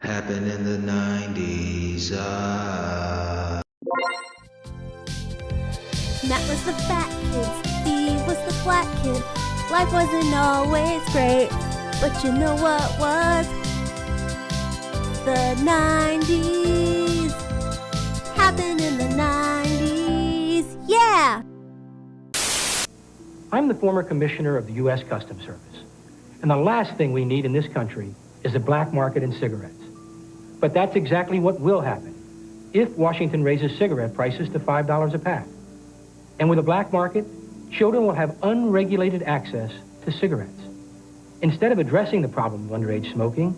Happened in the 90s. Matt was the fat kid, Steve was the black kid. Life wasn't always great, but you know what was? The 90s. Happened in the 90s. Yeah! I'm the former commissioner of the U.S. Customs Service. And the last thing we need in this country is a black market in cigarettes. But that's exactly what will happen if Washington raises cigarette prices to $5 a pack. And with a black market, children will have unregulated access to cigarettes. Instead of addressing the problem of underage smoking,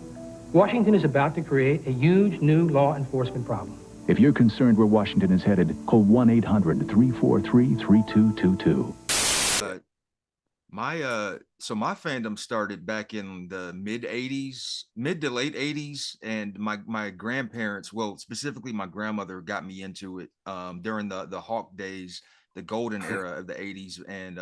Washington is about to create a huge new law enforcement problem. If you're concerned where Washington is headed, call 1-800-343-3222. So my fandom started back in the mid to late 80s, and my grandparents, well, specifically my grandmother, got me into it during the Hawk days, the golden era of the 80s. And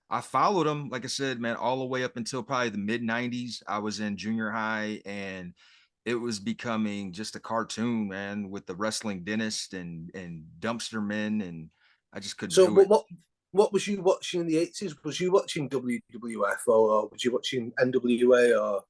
I followed them, like I said, man, all the way up until probably the mid 90s. I was in junior high, and it was becoming just a cartoon, man, with the wrestling dentist and dumpster men, and I just couldn't do it. What was you watching in the 80s? Was you watching WWF or was you watching NWA? Or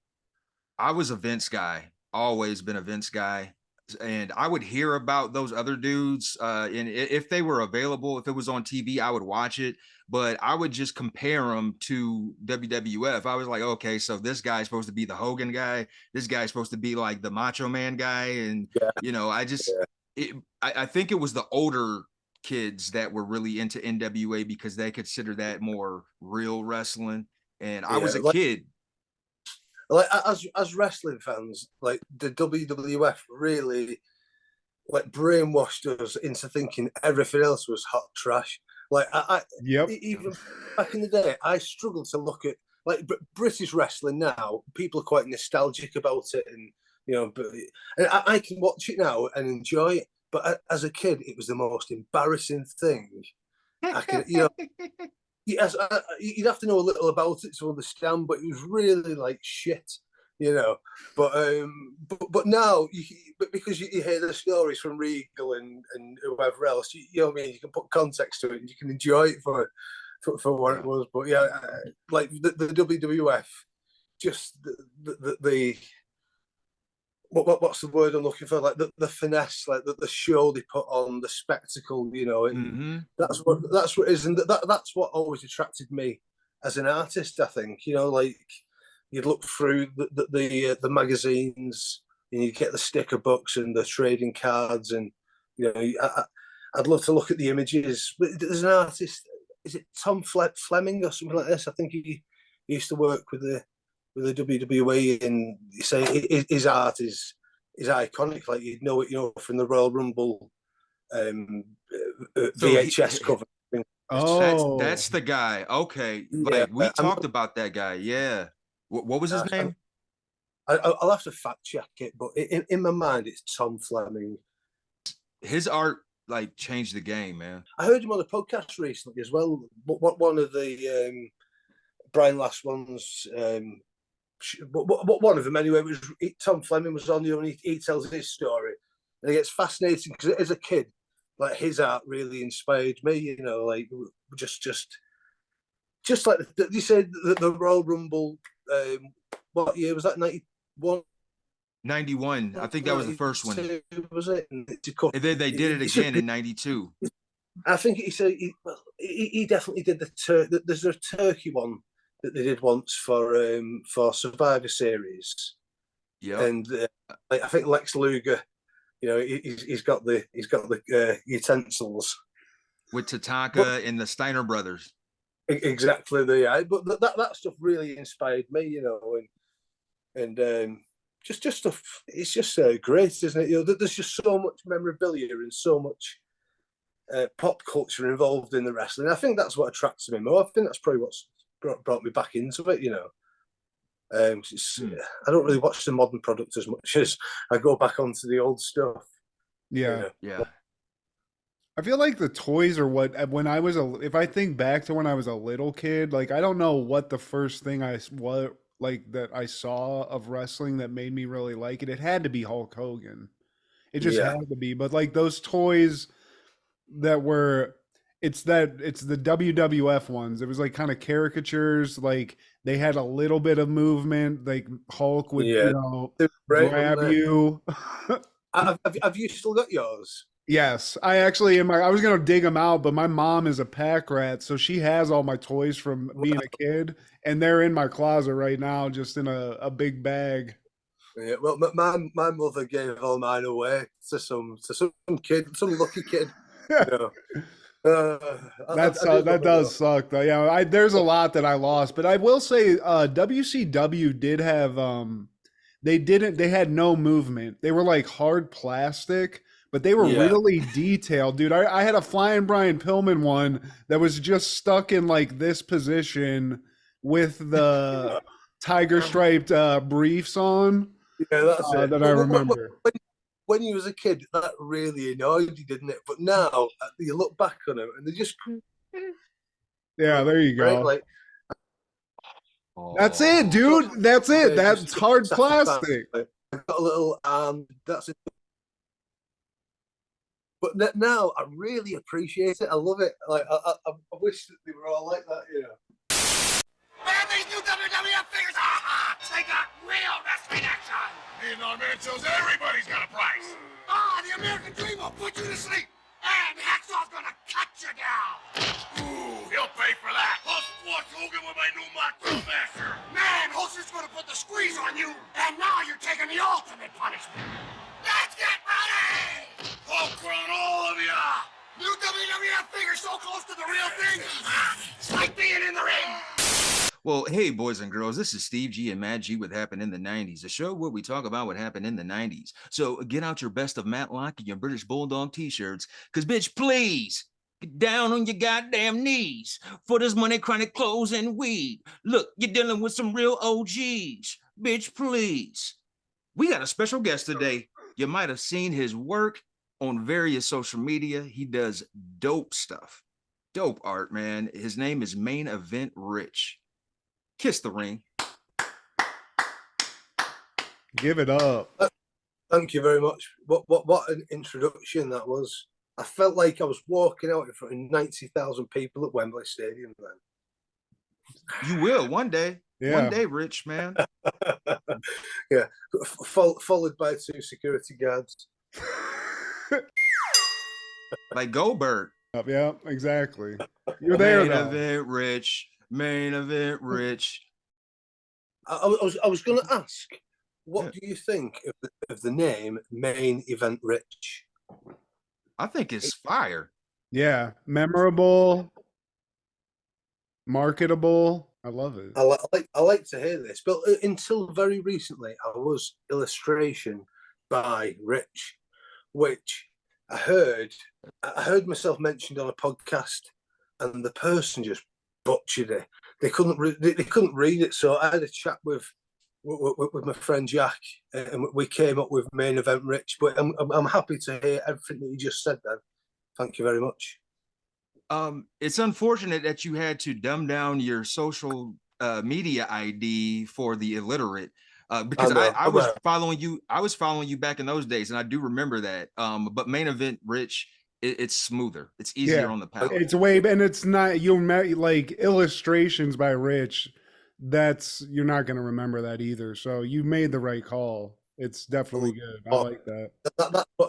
I was a Vince guy, always been a Vince guy. And I would hear about those other dudes. And if they were available, if it was on TV, I would watch it. But I would just compare them to WWF. I was like, okay, so this guy's supposed to be the Hogan guy. This guy's supposed to be like the Macho Man guy. And, I think it was the older kids that were really into NWA because they consider that more real wrestling. And I was a kid. Like as wrestling fans, like the WWF really like brainwashed us into thinking everything else was hot trash. Like even back in the day, I struggled to look at like British wrestling now. People are quite nostalgic about it, and and I can watch it now and enjoy it. But as a kid, it was the most embarrassing thing. I can, yes, you'd have to know a little about it to understand, but it was really like shit, But now, because you hear the stories from Regal and whoever else, you know what I mean. You can put context to it, and you can enjoy it for what it was. But yeah, like the WWF, just the what's the word I'm looking for? Like the finesse, like the show they put on, the spectacle, and that's what it is, and that's what always attracted me as an artist. I think like you'd look through the magazines and you get the sticker books and the trading cards, and I'd love to look at the images. There's an artist, is it Tom Fleming or something like this? I think he used to work with the WWE, and you say his art is iconic. Like you'd know it, from the Royal Rumble VHS cover. Oh, that's the guy. Okay, like we talked about that guy. Yeah, what was his name? I'll have to fact check it, but in my mind, it's Tom Fleming. His art like changed the game, man. I heard him on a podcast recently as well. One of the Brian Last ones. One of them anyway was Tom Fleming was on there, and he tells his story, and it gets fascinating because as a kid, like his art really inspired me. Like just like you said, the Royal Rumble. What year was that? 91. 91. I think that was the first one. Was it? And then they did it again in 92. I think he said he definitely did there's a Turkey one that they did once for Survivor Series. Yeah, and I think Lex Luger, he's got the utensils with Tatanka and the Steiner brothers. Exactly, but that stuff really inspired me, and just stuff. It's just great, isn't it? There's just so much memorabilia and so much pop culture involved in the wrestling. I think that's what attracts me more. I think that's probably what's brought me back into it. I don't really watch the modern product as much as I go back onto the old stuff. Yeah. I feel like the toys are what, if I think back to when I was a little kid, like I don't know what the first thing I like that I saw of wrestling that made me really like it, it had to be Hulk Hogan. It just Yeah. had to be. But like those toys that were it's the WWF ones. It was like kind of caricatures, like they had a little bit of movement, like Hulk would, Yeah. They're great, grab weren't they? you. Have you still got yours? Yes, I actually I was gonna dig them out, but my mom is a pack rat, so she has all my toys from being a kid, and they're in my closet right now, just in a big bag. Yeah, well, my mother gave all mine away to some kid, some lucky kid. You know. That does suck though. Yeah, there's a lot that I lost, but I will say WCW did have they had no movement. They were like hard plastic, but they were Yeah. really detailed, dude. I had a Flying Brian Pillman one that was just stuck in like this position with the tiger striped briefs on. Yeah, that's it. That I remember. When you was a kid, that really annoyed you, didn't it? But now you look back on them and they just Yeah, there you go. right, like, that's it, dude. That's it. That's hard plastic. I've got a little that's it. But now I really appreciate it. I love it. Like I wish that they were all like that, you know. Man, these new WWF figures, they got real wrestling action. Being on man shows everybody's got a price. The American Dream will put you to sleep, and Hacksaw's gonna cut you down. Ooh, he'll pay for that. I'll squash Hogan with my new McClure master. Man, Hulkster's gonna put the squeeze on you, and now you're taking the ultimate punishment. Let's get ready! Hulk on all of ya! New WWF figures so close to the real thing, it's like being in the ring. Well, hey, boys and girls, this is Steve G and Matt G with Happened in the 90s, a show where we talk about what happened in the 90s. So get out your best of Matlock and your British Bulldog t-shirts, because, bitch, please, get down on your goddamn knees for this money, chronic clothes, and weed. Look, you're dealing with some real OGs. Bitch, please. We got a special guest today. You might have seen his work on various social media. He does dope stuff. Dope art, man. His name is Main Event Rich. Kiss the ring. Give it up. Thank you very much. What an introduction that was. I felt like I was walking out in front of 90,000 people at Wembley Stadium then. You will one day. Yeah. One day, Rich, man. Yeah. Followed by 2 security guards. Like Goldberg. Yeah, exactly. You're there, Main though. Event Rich. Main Event Rich. I was going to ask, what do you think of the name Main Event Rich? I think it's fire. Yeah, memorable, marketable. I love it. I like to hear this, but until very recently, I was illustration by Rich, which I heard myself mentioned on a podcast, and the person just butchered it. They couldn't read it, so I had a chat with my friend Jack, and we came up with Main Event Rich. But I'm happy to hear everything that you just said. Then, thank you very much. It's unfortunate that you had to dumb down your social media ID for the illiterate. Because I was following you. I was following you back in those days, and I do remember that. But Main Event Rich, it's smoother. It's easier on the palate. It's way, and it's not. You'll like illustrations by Rich. You're not going to remember that either. So you made the right call. It's definitely good. I like that.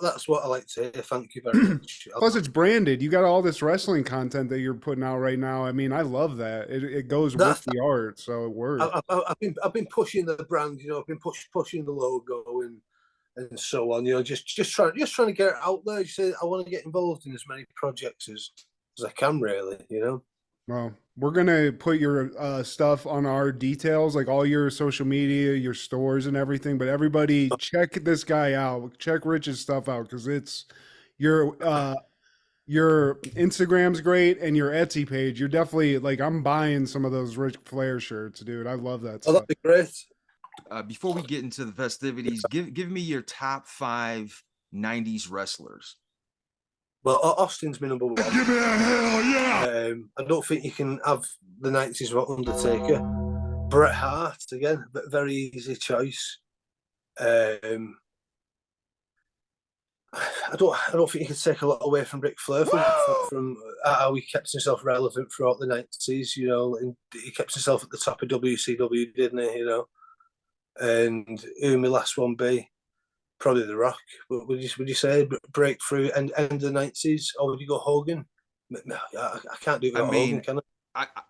That's what I like to hear. Thank you very much. Plus, it's branded. You got all this wrestling content that you're putting out right now. I mean, I love that. It goes with the art, so it works. I've been pushing the brand. You know, I've been pushing the logo and so on. You know, just trying to get it out there. You say I want to get involved in as many projects as I can. Really, you know. Well, we're going to put your stuff on our details, like all your social media, your stores and everything. But everybody check this guy out. Check Rich's stuff out, because it's your Instagram's great, and your Etsy page. You're definitely like, I'm buying some of those Ric Flair shirts, dude. I love that stuff. That'd be great. Before we get into the festivities, give me your top 5 90s wrestlers. Well, Austin's my number one. Give me a hell yeah! I don't think you can have the 90s without Undertaker. Bret Hart again, but very easy choice. I don't think you could take a lot away from Ric Flair from how he kept himself relevant throughout the 90s, you know, and he kept himself at the top of WCW, didn't he, you know? And who my last one be? Probably The Rock. Would you say breakthrough and end of the 90s, or would you go Hogan? I can't do it without Hogan, can I?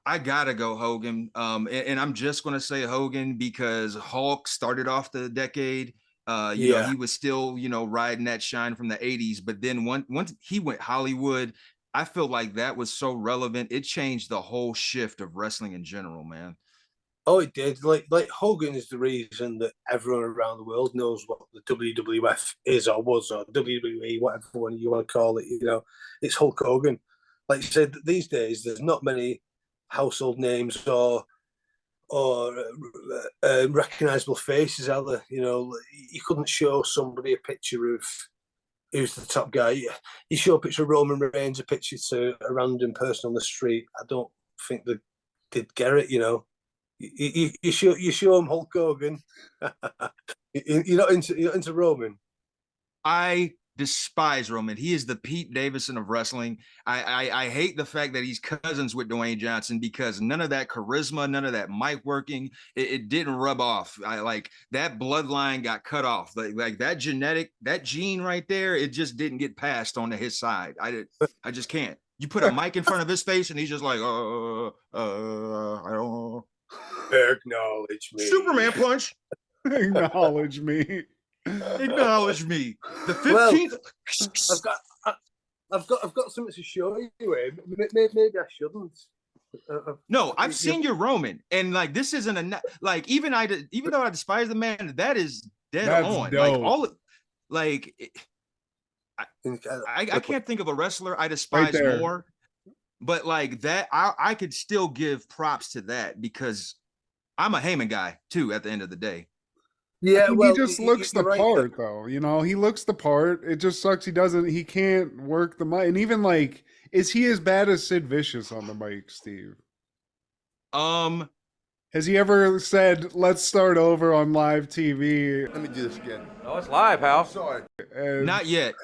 I gotta go Hogan. And I'm just gonna say Hogan because Hulk started off the decade. You know, he was still, you know, riding that shine from the 80s. But then once he went Hollywood, I feel like that was so relevant. It changed the whole shift of wrestling in general, man. Oh, it did. Like Hogan is the reason that everyone around the world knows what the WWF is or was, or WWE, whatever one you want to call it. You know, it's Hulk Hogan. Like you said, these days there's not many household names or recognizable faces out there. You know, you couldn't show somebody a picture of who's the top guy. You show a picture of Roman Reigns, a picture to a random person on the street. I don't think they did get it. You know, you show them Hulk Hogan. You're not into Roman. I despise Roman. He is the Pete Davidson of wrestling. I hate the fact that he's cousins with Dwayne Johnson because none of that charisma, none of that mic working, it didn't rub off. I like that bloodline got cut off. Like that gene right there, it just didn't get passed onto his side. I just can't. You put a mic in front of his face and he's just like, I don't acknowledge me. Superman punch. Acknowledge me. Acknowledge me. The 15th. Well, I've got something to show you. Maybe I shouldn't. No, I've seen your Roman, and like this isn't like even though I despise the man, that is dead on. Dope. Like all like I can't think of a wrestler I despise more, but like that I could still give props to that because I'm a Heyman guy too. At the end of the day. Yeah, well, he just looks the part, though. You know, he looks the part. It just sucks he can't work the mic. And even like, is he as bad as Sid Vicious on the mic, Steve? Has he ever said, "Let's start over on live TV"? Let me do this again. Oh, it's live, pal. Sorry. Not yet.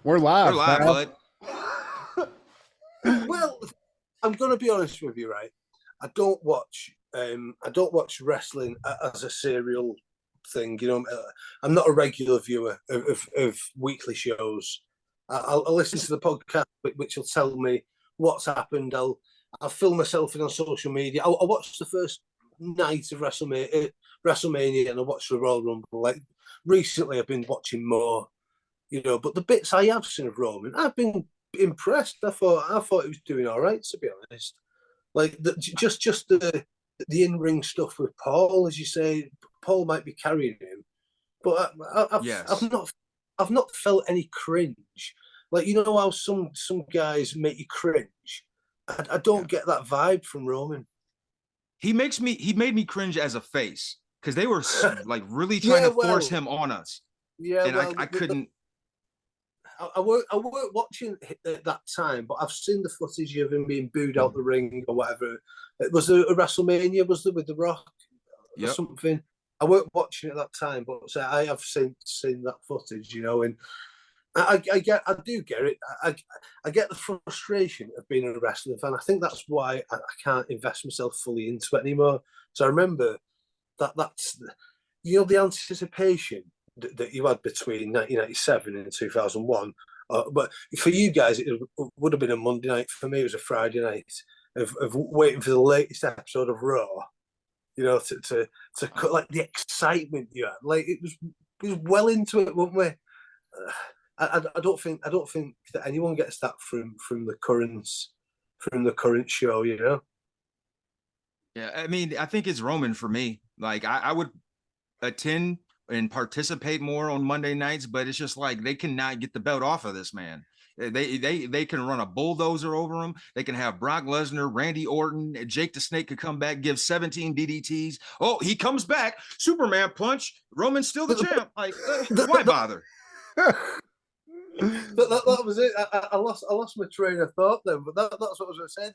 We're live, bud. Well, I'm going to be honest with you, right? I don't watch wrestling as a serial thing. You know, I'm not a regular viewer of weekly shows. I'll listen to the podcast, which will tell me what's happened. I'll fill myself in on social media. I'll watch the first night of WrestleMania and I watch the Royal Rumble. Like recently, I've been watching more. You know, but the bits I have seen of Roman, I've been impressed. I thought he was doing all right, to be honest. Like just the in-ring stuff with Paul, as you say, Paul might be carrying him, but I've not felt any cringe. Like, you know how some guys make you cringe. I don't get that vibe from Roman. He made me cringe as a face because they were like really trying to force him on us. Yeah, and I couldn't. I weren't watching at that time, but I've seen the footage of him being booed out the ring or whatever. It was a WrestleMania, was there, with The Rock or something? I weren't watching it at that time, but I have seen that footage, you know, and I do get it. I get the frustration of being a wrestling fan. I think that's why I can't invest myself fully into it anymore. So I remember that's you know, the anticipation that you had between 1997 and 2001. But for you guys, it would have been a Monday night. For me, it was a Friday night of waiting for the latest episode of Raw. You know, to cut like the excitement you had. Like it was well into it, weren't we? I don't think that anyone gets that from the current show. You know. Yeah, I mean, I think it's Roman for me. Like I would attend and participate more on Monday nights, but it's just like they cannot get the belt off of this man. They can run a bulldozer over him. They can have Brock Lesnar, Randy Orton, Jake the Snake could come back, give 17 DDTs. Oh, he comes back, Superman punch. Roman's still the champ. Like, why bother? That was it. I lost my train of thought then, but that's what I was going to say.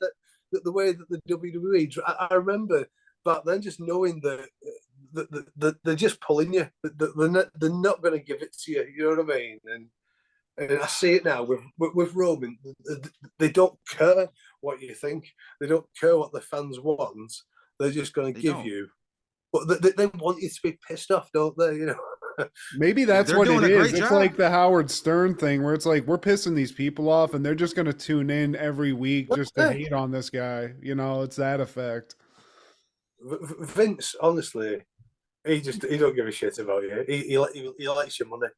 That the way that the WWE, I remember back then just knowing that they're just pulling you. They're not going to give it to you. You know what I mean? And I see it now with Roman. They don't care what you think. They don't care what the fans want. They're just going to give you. But they want you to be pissed off, don't they? You know. Maybe that's what it is. It's job. like the Howard Stern thing where it's like we're pissing these people off and they're just going to tune in every week just to hate on this guy. You know, it's that effect. Vince, honestly, he don't give a shit about you. He likes your money.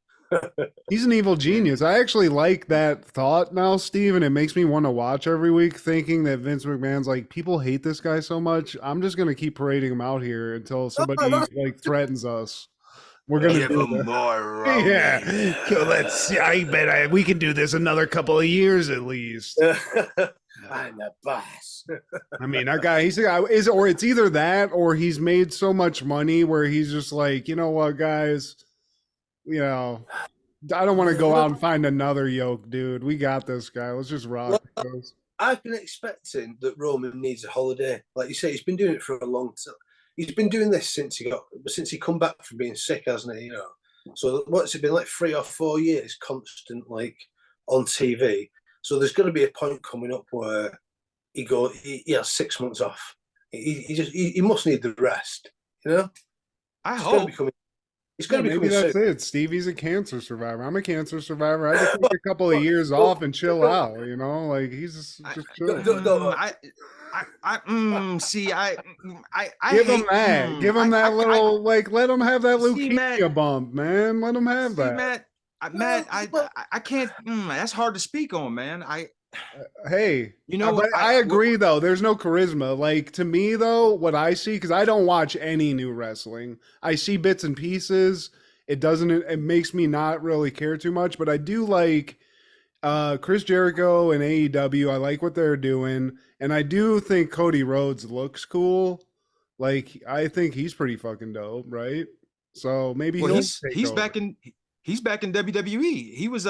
He's an evil genius. I actually like that thought now, Steve, and it makes me want to watch every week thinking that Vince McMahon's like, people hate this guy so much. I'm just going to keep parading him out here until somebody like threatens us. We're going to do more. Yeah. Let's see. I bet we can do this another couple of years at least. I'm the boss. I mean, that guy, he's a guy, or it's either that or he's made so much money where he's just like, you know what, guys, you know, I don't want to go out and find another yoke, dude. We got this guy. Let's just rock. I've been expecting that Roman needs a holiday. Like you say, he's been doing it for a long time. He's been doing this since he come back from being sick, hasn't he? You know. So what's it been like 3 or 4 years, constant like on TV. So there's going to be a point coming up where he has 6 months off. He must need the rest. You know. I hope. It's going to be maybe that's sick. it. Stevie's a cancer survivor. I'm a cancer survivor. I just take a couple of years off and chill out. You know, like he's just chill. See, I give him that. Give him that little like. Let him have that leukemia bump, man. Let him have that. Matt, I can't. That's hard to speak on, man. Hey, you know, but I agree though. There's no charisma. Like to me though, what I see, because I don't watch any new wrestling. I see bits and pieces. It makes me not really care too much, but I do like Chris Jericho and AEW. I like what they're doing, and I do think Cody Rhodes looks cool. Like I think he's pretty fucking dope, right? So maybe he's back in WWE. He was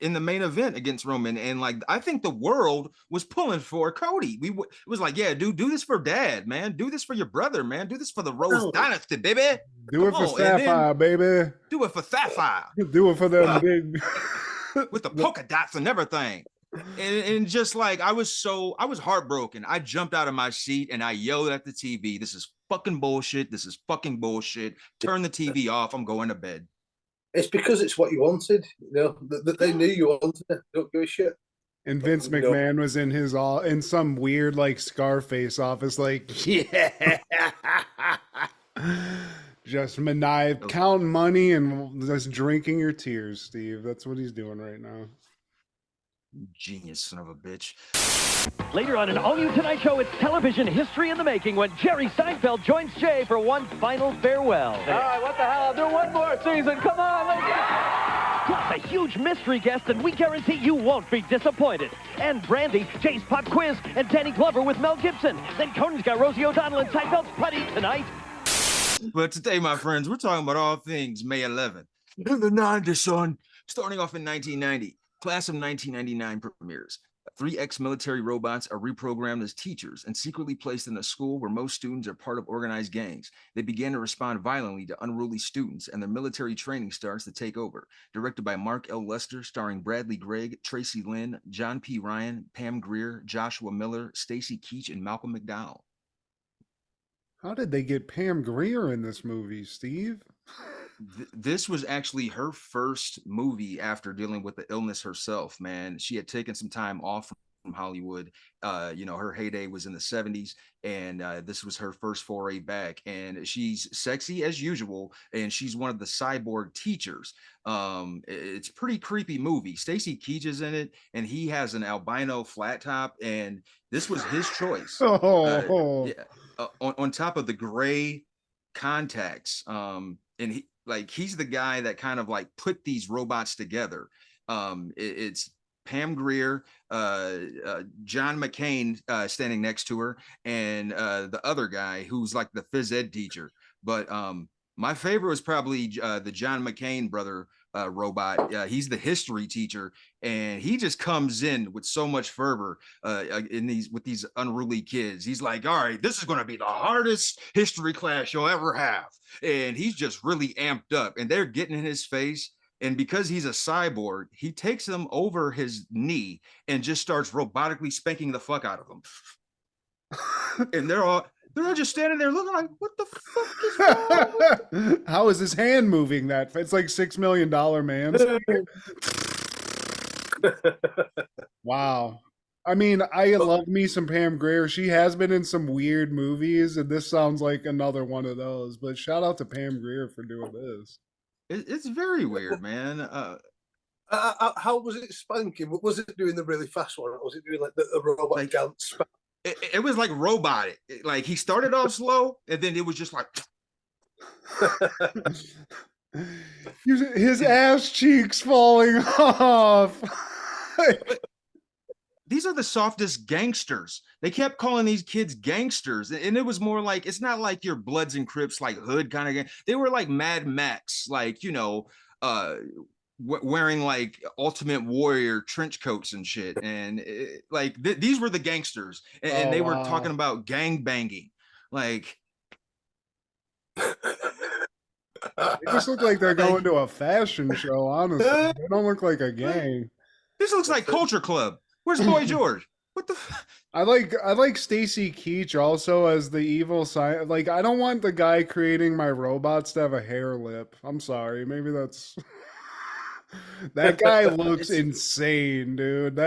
in the main event against Roman, and like I think the world was pulling for Cody. It was like, yeah, dude, do this for Dad, man. Do this for your brother, man. Do this for the Rose Dynasty, baby. Do it for Sapphire, baby. Do it for Sapphire. Do it for them big with the polka dots and everything. And just like I was heartbroken. I jumped out of my seat and I yelled at the TV. This is fucking bullshit. This is fucking bullshit. Turn the TV off. I'm going to bed. It's because it's what you wanted, you know. That they knew you wanted it. Don't give a shit. And Vince McMahon was in some weird like Scarface office, like yeah, just counting money and just drinking your tears, Steve. That's what he's doing right now. Genius son of a bitch. Later on an all-new Tonight Show, it's television history in the making when Jerry Seinfeld joins Jay for one final farewell. All right, what the hell? I'll do one more season. Come on, let's go. Plus a huge mystery guest, and we guarantee you won't be disappointed. And Brandy, Jay's pop quiz, and Danny Glover with Mel Gibson. Then Conan's got Rosie O'Donnell and Seinfeld's Putty tonight. But today, my friends, we're talking about all things May 11th. In the 90s, son. Starting off in 1990. Class of 1999 premieres. 3 ex-military robots are reprogrammed as teachers and secretly placed in a school where most students are part of organized gangs. They begin to respond violently to unruly students, and their military training starts to take over. Directed by Mark L. Lester, starring Bradley Gregg, Tracy Lynn, John P. Ryan, Pam Grier, Joshua Miller, Stacy Keach, and Malcolm McDowell. How did they get Pam Grier in this movie, Steve? This was actually her first movie after dealing with the illness herself, man. She had taken some time off from Hollywood. Her heyday was in the 70s, and this was her first foray back. And she's sexy as usual, and she's one of the cyborg teachers. It's a pretty creepy movie. Stacy Keach is in it, and he has an albino flat top, and this was his choice. On top of the gray contacts, and he's the guy that kind of like put these robots together. It's Pam Grier, John McCain standing next to her, and the other guy who's like the phys ed teacher. But My favorite was probably the John McCain brother robot. He's the history teacher, and he just comes in with so much fervor in these unruly kids. He's like, "All right, this is going to be the hardest history class you'll ever have," and he's just really amped up. And they're getting in his face, and because he's a cyborg, he takes them over his knee and just starts robotically spanking the fuck out of them. And they're all just standing there looking like, what the fuck is wrong? How is his hand moving that? It's like $6 million, man. Wow. I mean, I love me some Pam Grier. She has been in some weird movies, and this sounds like another one of those. But shout out to Pam Grier for doing this. It's very weird, man. How was it spanking? Was it doing the really fast one, or was it doing like the robot Like, dance? it was like robotic. Like he started off slow, and then it was just like his ass cheeks falling off. These are the softest gangsters. They kept calling these kids gangsters, and it was more like, it's not like your Bloods and Crips, like hood kind of gang. They were like Mad Max, like, you know, wearing like Ultimate Warrior trench coats and shit, and these were the gangsters, and they were talking about gang banging, like. They just look like they're going to a fashion show, honestly. They don't look like a gang. This looks like Culture Club. Where's Boy George? What the I like Stacy Keach also as the evil side. Like, I don't want the guy creating my robots to have a hair lip. I'm sorry. Maybe that's that guy looks insane, dude.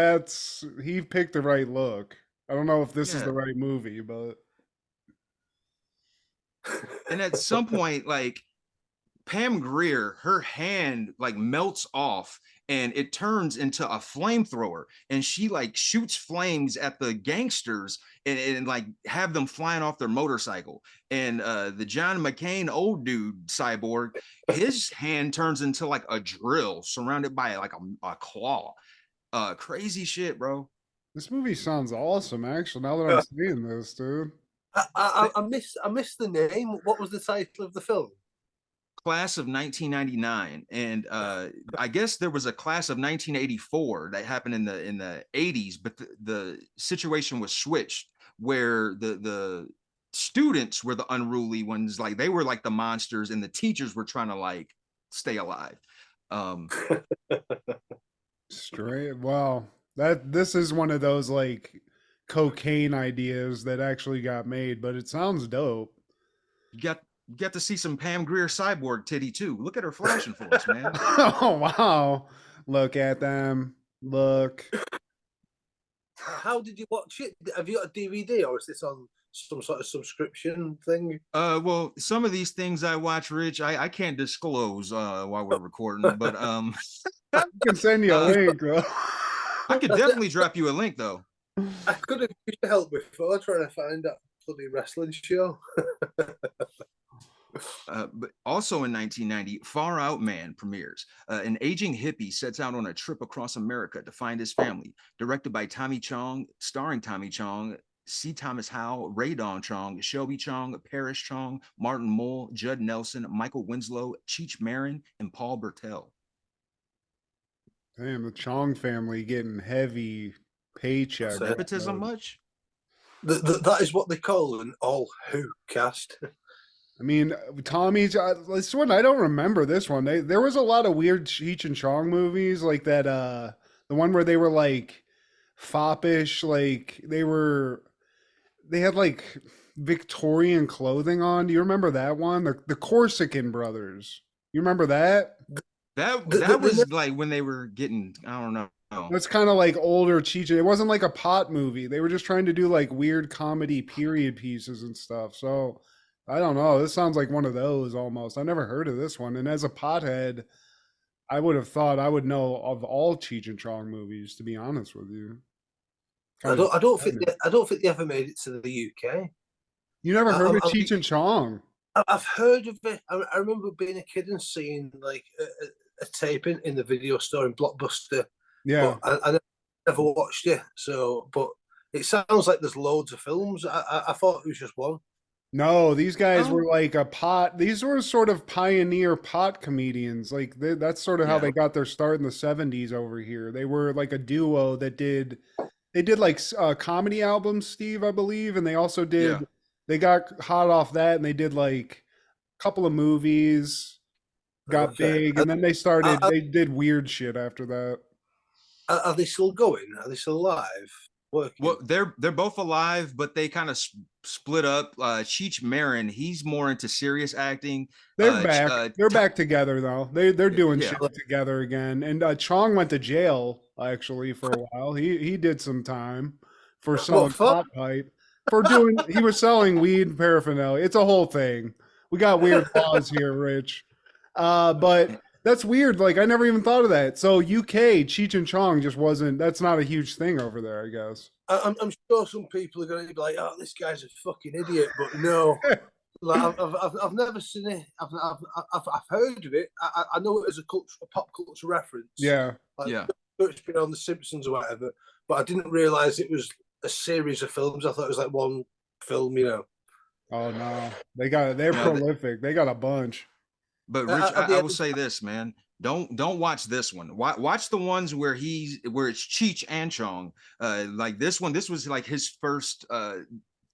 He picked the right look. I don't know if this is the right movie, but and at some point, like, Pam Grier, her hand like melts off and it turns into a flamethrower, and she like shoots flames at the gangsters and like have them flying off their motorcycle. And the John McCain old dude cyborg, his hand turns into like a drill surrounded by like a claw. Crazy shit, bro. This movie sounds awesome, actually, now that I'm seeing this, dude. I missed the name. What was the title of the film? Class of 1999, and I guess there was a class of 1984 that happened in the 80s, but the situation was switched where the students were the unruly ones, like they were like the monsters, and the teachers were trying to like stay alive. Straight. Wow, this is one of those like cocaine ideas that actually got made, but it sounds dope. You get to see some Pam Grier cyborg titty too. Look at her flashing for us, man. Oh wow! Look at them. Look. How did you watch it? Have you got a DVD, or is this on some sort of subscription thing? Well, some of these things I watch, Rich, I can't disclose while we're recording, but I can send you a link, though. I could definitely drop you a link, though. I could have used your help before trying to find that bloody wrestling show. But also in 1990, Far Out Man premieres. An aging hippie sets out on a trip across America to find his family. Directed by Tommy Chong, starring Tommy Chong, C. Thomas Howell, Ray Don Chong, Shelby Chong, Paris Chong, Martin Mull, Judd Nelson, Michael Winslow, Cheech Marin, and Paul Bertel. Damn, the Chong family getting heavy paycheck. Nepotism much? That is what they call an all-who cast. I mean, Tommy's this one, I don't remember this one. There was a lot of weird Cheech and Chong movies, like that the one where they were like foppish, like they had like Victorian clothing on. Do you remember that one? The Corsican brothers. You remember that? That was like when they were getting, I don't know. That's kind of like older Cheech. It wasn't like a pot movie. They were just trying to do like weird comedy period pieces and stuff. So I don't know. This sounds like one of those almost. I never heard of this one. And as a pothead, I would have thought I would know of all Cheech and Chong movies, to be honest with you. I don't think they ever made it to the UK. You never heard of Cheech and Chong? I've heard of it. I remember being a kid and seeing like a taping in the video store in Blockbuster. Yeah. But I never watched it. So, but it sounds like there's loads of films. I thought it was just one. No, these guys Oh, were like these were sort of pioneer pot comedians. Like that's sort of how yeah, they got their start in the 70s over here. They were like a duo that they did like comedy albums, Steve, I believe, and they also yeah. they got hot off that and they did like a couple of movies, got Okay. big, and then they Are, did weird shit after that. are they still going? Are they still alive? Well, Working? they're both alive, but they kind of split up. Cheech Marin, he's more into serious acting. They're back. They're back together though. They're doing Yeah, shit together again. And Chong went to jail actually for a while. He did some time for What selling for? pot pipe for doing. He was selling weed and paraphernalia. It's a whole thing. We got weird laws here, Rich. But that's weird. Like I never even thought of that. So UK Cheech and Chong just wasn't. That's not a huge thing over there, I guess. I'm sure some people are going to be like, "Oh, this guy's a fucking idiot," but no. Like I've never seen it. I've heard of it. I know it as a pop culture reference. Yeah. Like, yeah. it's been on the Simpsons or whatever, but I didn't realize it was a series of films. I thought it was like one film. Oh no, they're No, prolific. They got a bunch. but Rich, At the I end, will say this, man. Don't watch this one. Watch the ones where it's Cheech and Chong. Like this one, this was like his first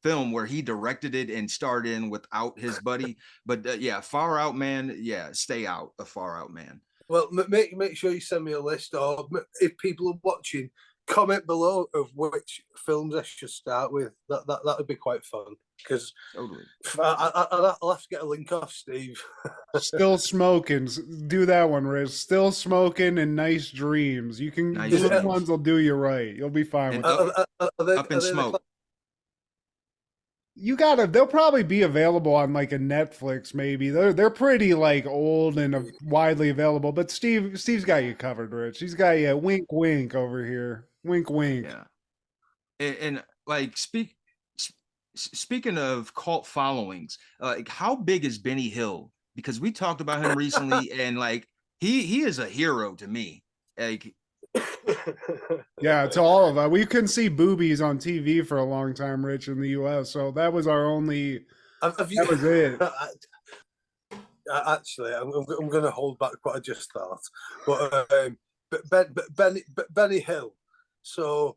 film where he directed it and starred in without his buddy. But yeah, Far Out Man. Yeah, stay out of Far Out Man. well, make sure you send me a list, or if people are watching, comment below of which films I should start with. That would be quite fun because Totally. I'll have to get a link off Steve. Still smoking. Do that one, Riz. Still smoking and nice dreams. You can Nice those Dreams. ones will do you right. You'll be fine And with up, that. up in smoke. They'll probably be available on like a Netflix, maybe. They're pretty like old and widely available. But Steve's got you covered, Rich. He's got you wink wink over here. Wink wink. Yeah. And like speaking of cult followings, like how big is Benny Hill? Because we talked about him recently, and like he is a hero to me. Like Yeah, to all of us. We couldn't see boobies on TV for a long time, Rich, in the US. So that was our only Have you, that was it. Actually, I'm going to hold back what I just thought. But Benny Hill. So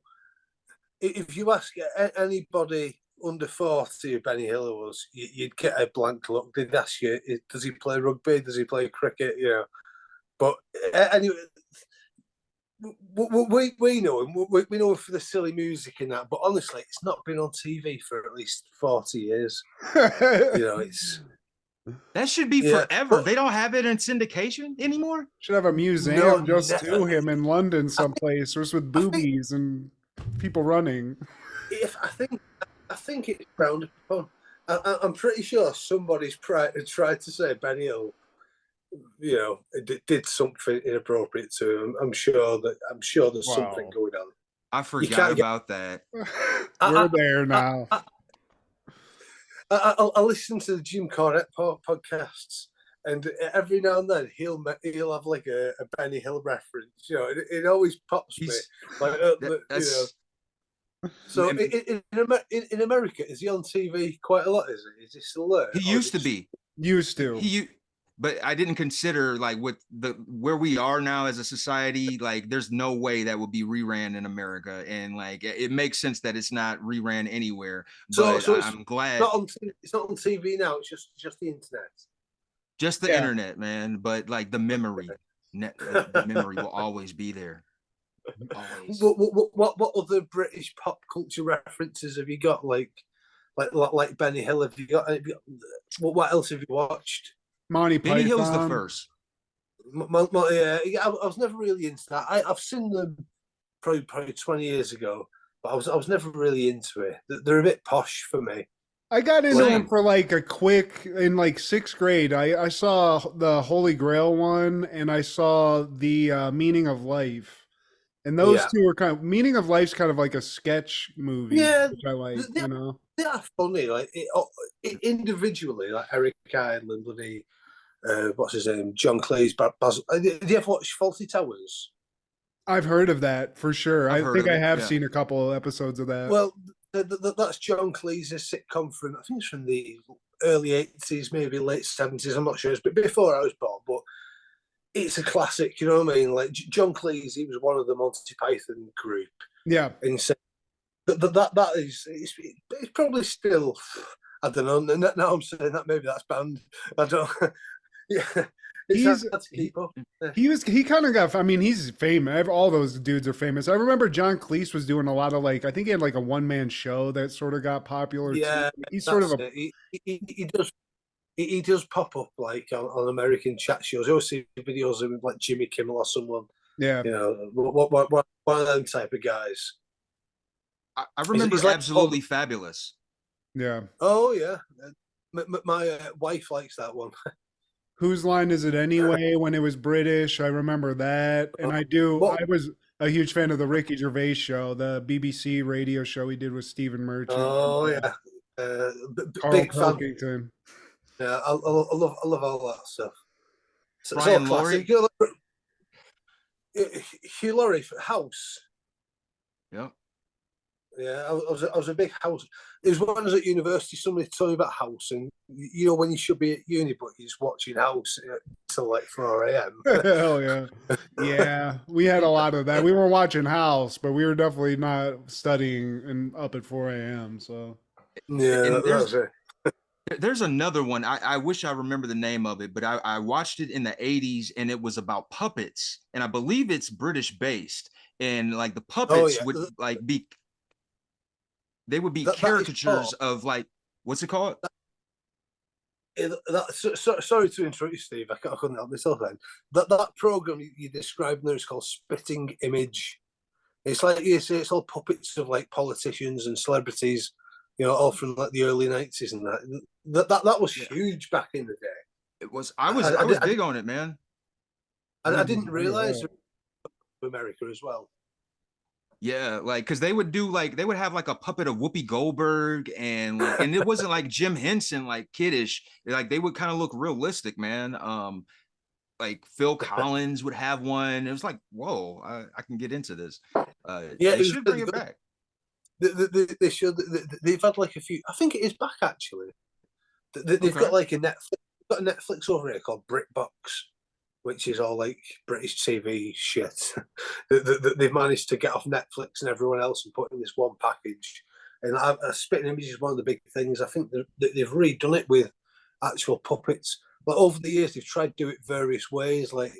if you ask anybody under 40 who Benny Hill was, you'd get a blank look. They'd ask you, does he play rugby? Does he play cricket? But anyway, we know him. We know him for the silly music and that. But honestly, it's not been on TV for at least 40 years. It's that should be forever. They don't have it in syndication anymore. Should have a museum to him in London someplace, just with boobies and people running. I think it's frowned upon. I'm pretty sure somebody's tried to say Benny Hill, did something inappropriate to him. I'm sure there's something going on. I forgot about that. We're there now. I listen to the Jim Cornette podcasts, and every now and then he'll have like a Benny Hill reference. It always pops me. So in America, is he on TV quite a lot? Is he still there? He used to be. Used to. But I didn't consider like where we are now as a society. Like, there's no way that would be reran in America, and like it makes sense that it's not reran anywhere. But so I'm glad it's not on TV now. It's just the internet. Just the internet, man. But like the memory will always be there. Always. What other British pop culture references have you got? Like Benny Hill. Have you got what else have you watched? Monty Python. Benny Hill's the first. Yeah, I was never really into that. I've seen them probably 20 years ago, but I was never really into it. They're a bit posh for me. I got into them for like a quick in like 6th grade. I saw the Holy Grail one, and I saw the Meaning of Life. And those two are kind of Meaning of Life's kind of like a sketch movie, which I like. They are funny, like individually, like Eric Idle and bloody what's his name, John Cleese, Basil. Did you ever watch Fawlty Towers? I've heard of that for sure. I think I have yeah. seen a couple of episodes of that. Well, That's John Cleese's sitcom from, I think it's from the early 80s, maybe late 70s. I'm not sure. It's before I was born, but it's a classic. You know what I mean? Like John Cleese, he was one of the Monty Python group. Yeah. And so that is, it's probably still, I don't know. Now I'm saying that maybe that's banned. I don't. Yeah. It's hard to keep up. He kind of got, I mean, he's famous. All those dudes are famous. I remember John Cleese was doing a lot of like, I think he had like a one-man show that sort of got popular Yeah, too. He's sort of he does pop up like on American chat shows. I always see videos of him like Jimmy Kimmel or someone. Yeah. You know, one of them type of guys. I remember he's like Absolutely Fabulous. Yeah. Oh yeah, my wife likes that one. Whose Line Is It Anyway? When it was British, I remember that. And I was a huge fan of the Ricky Gervais show, the BBC radio show he did with Stephen Merchant. Oh yeah, Carl big fan. Pilkington. Yeah, I love all that stuff. So Brian it's all classic. Hugh Laurie for House. Yeah. Yeah, I was a big House. It was when I was at university. Somebody told me about House, and you know when you should be at uni, but you're just watching House till like 4 a.m. Hell yeah, yeah. We had a lot of that. We were watching House, but we were definitely not studying and up at 4 a.m. So yeah, that's it. There's another one. I wish I remember the name of it, but I watched it in the 80s, and it was about puppets, and I believe it's British based, and like the puppets would like be. They would be caricatures of like, what's it called? Sorry to interrupt you, Steve. I couldn't help myself then. That program you described there is called Spitting Image. It's like you say, it's all puppets of like politicians and celebrities, you know, all from like the early 90s and that was huge back in the day. It was. I was big on it, man. I didn't realize America as well. Yeah, like because they would have like a puppet of Whoopi Goldberg, and it wasn't like Jim Henson like kiddish. Like they would kind of look realistic, man. Like Phil Collins would have one. It was like, whoa, I can get into this. Yeah, they should bring it back. They should. They've had like a few. I think it is back actually. They've got like a Netflix over here called BritBox, which is all like British TV shit that they've managed to get off Netflix and everyone else and put in this one package. And Spitting Image is one of the big things. I think they've redone it with actual puppets. But over the years, they've tried to do it various ways. Like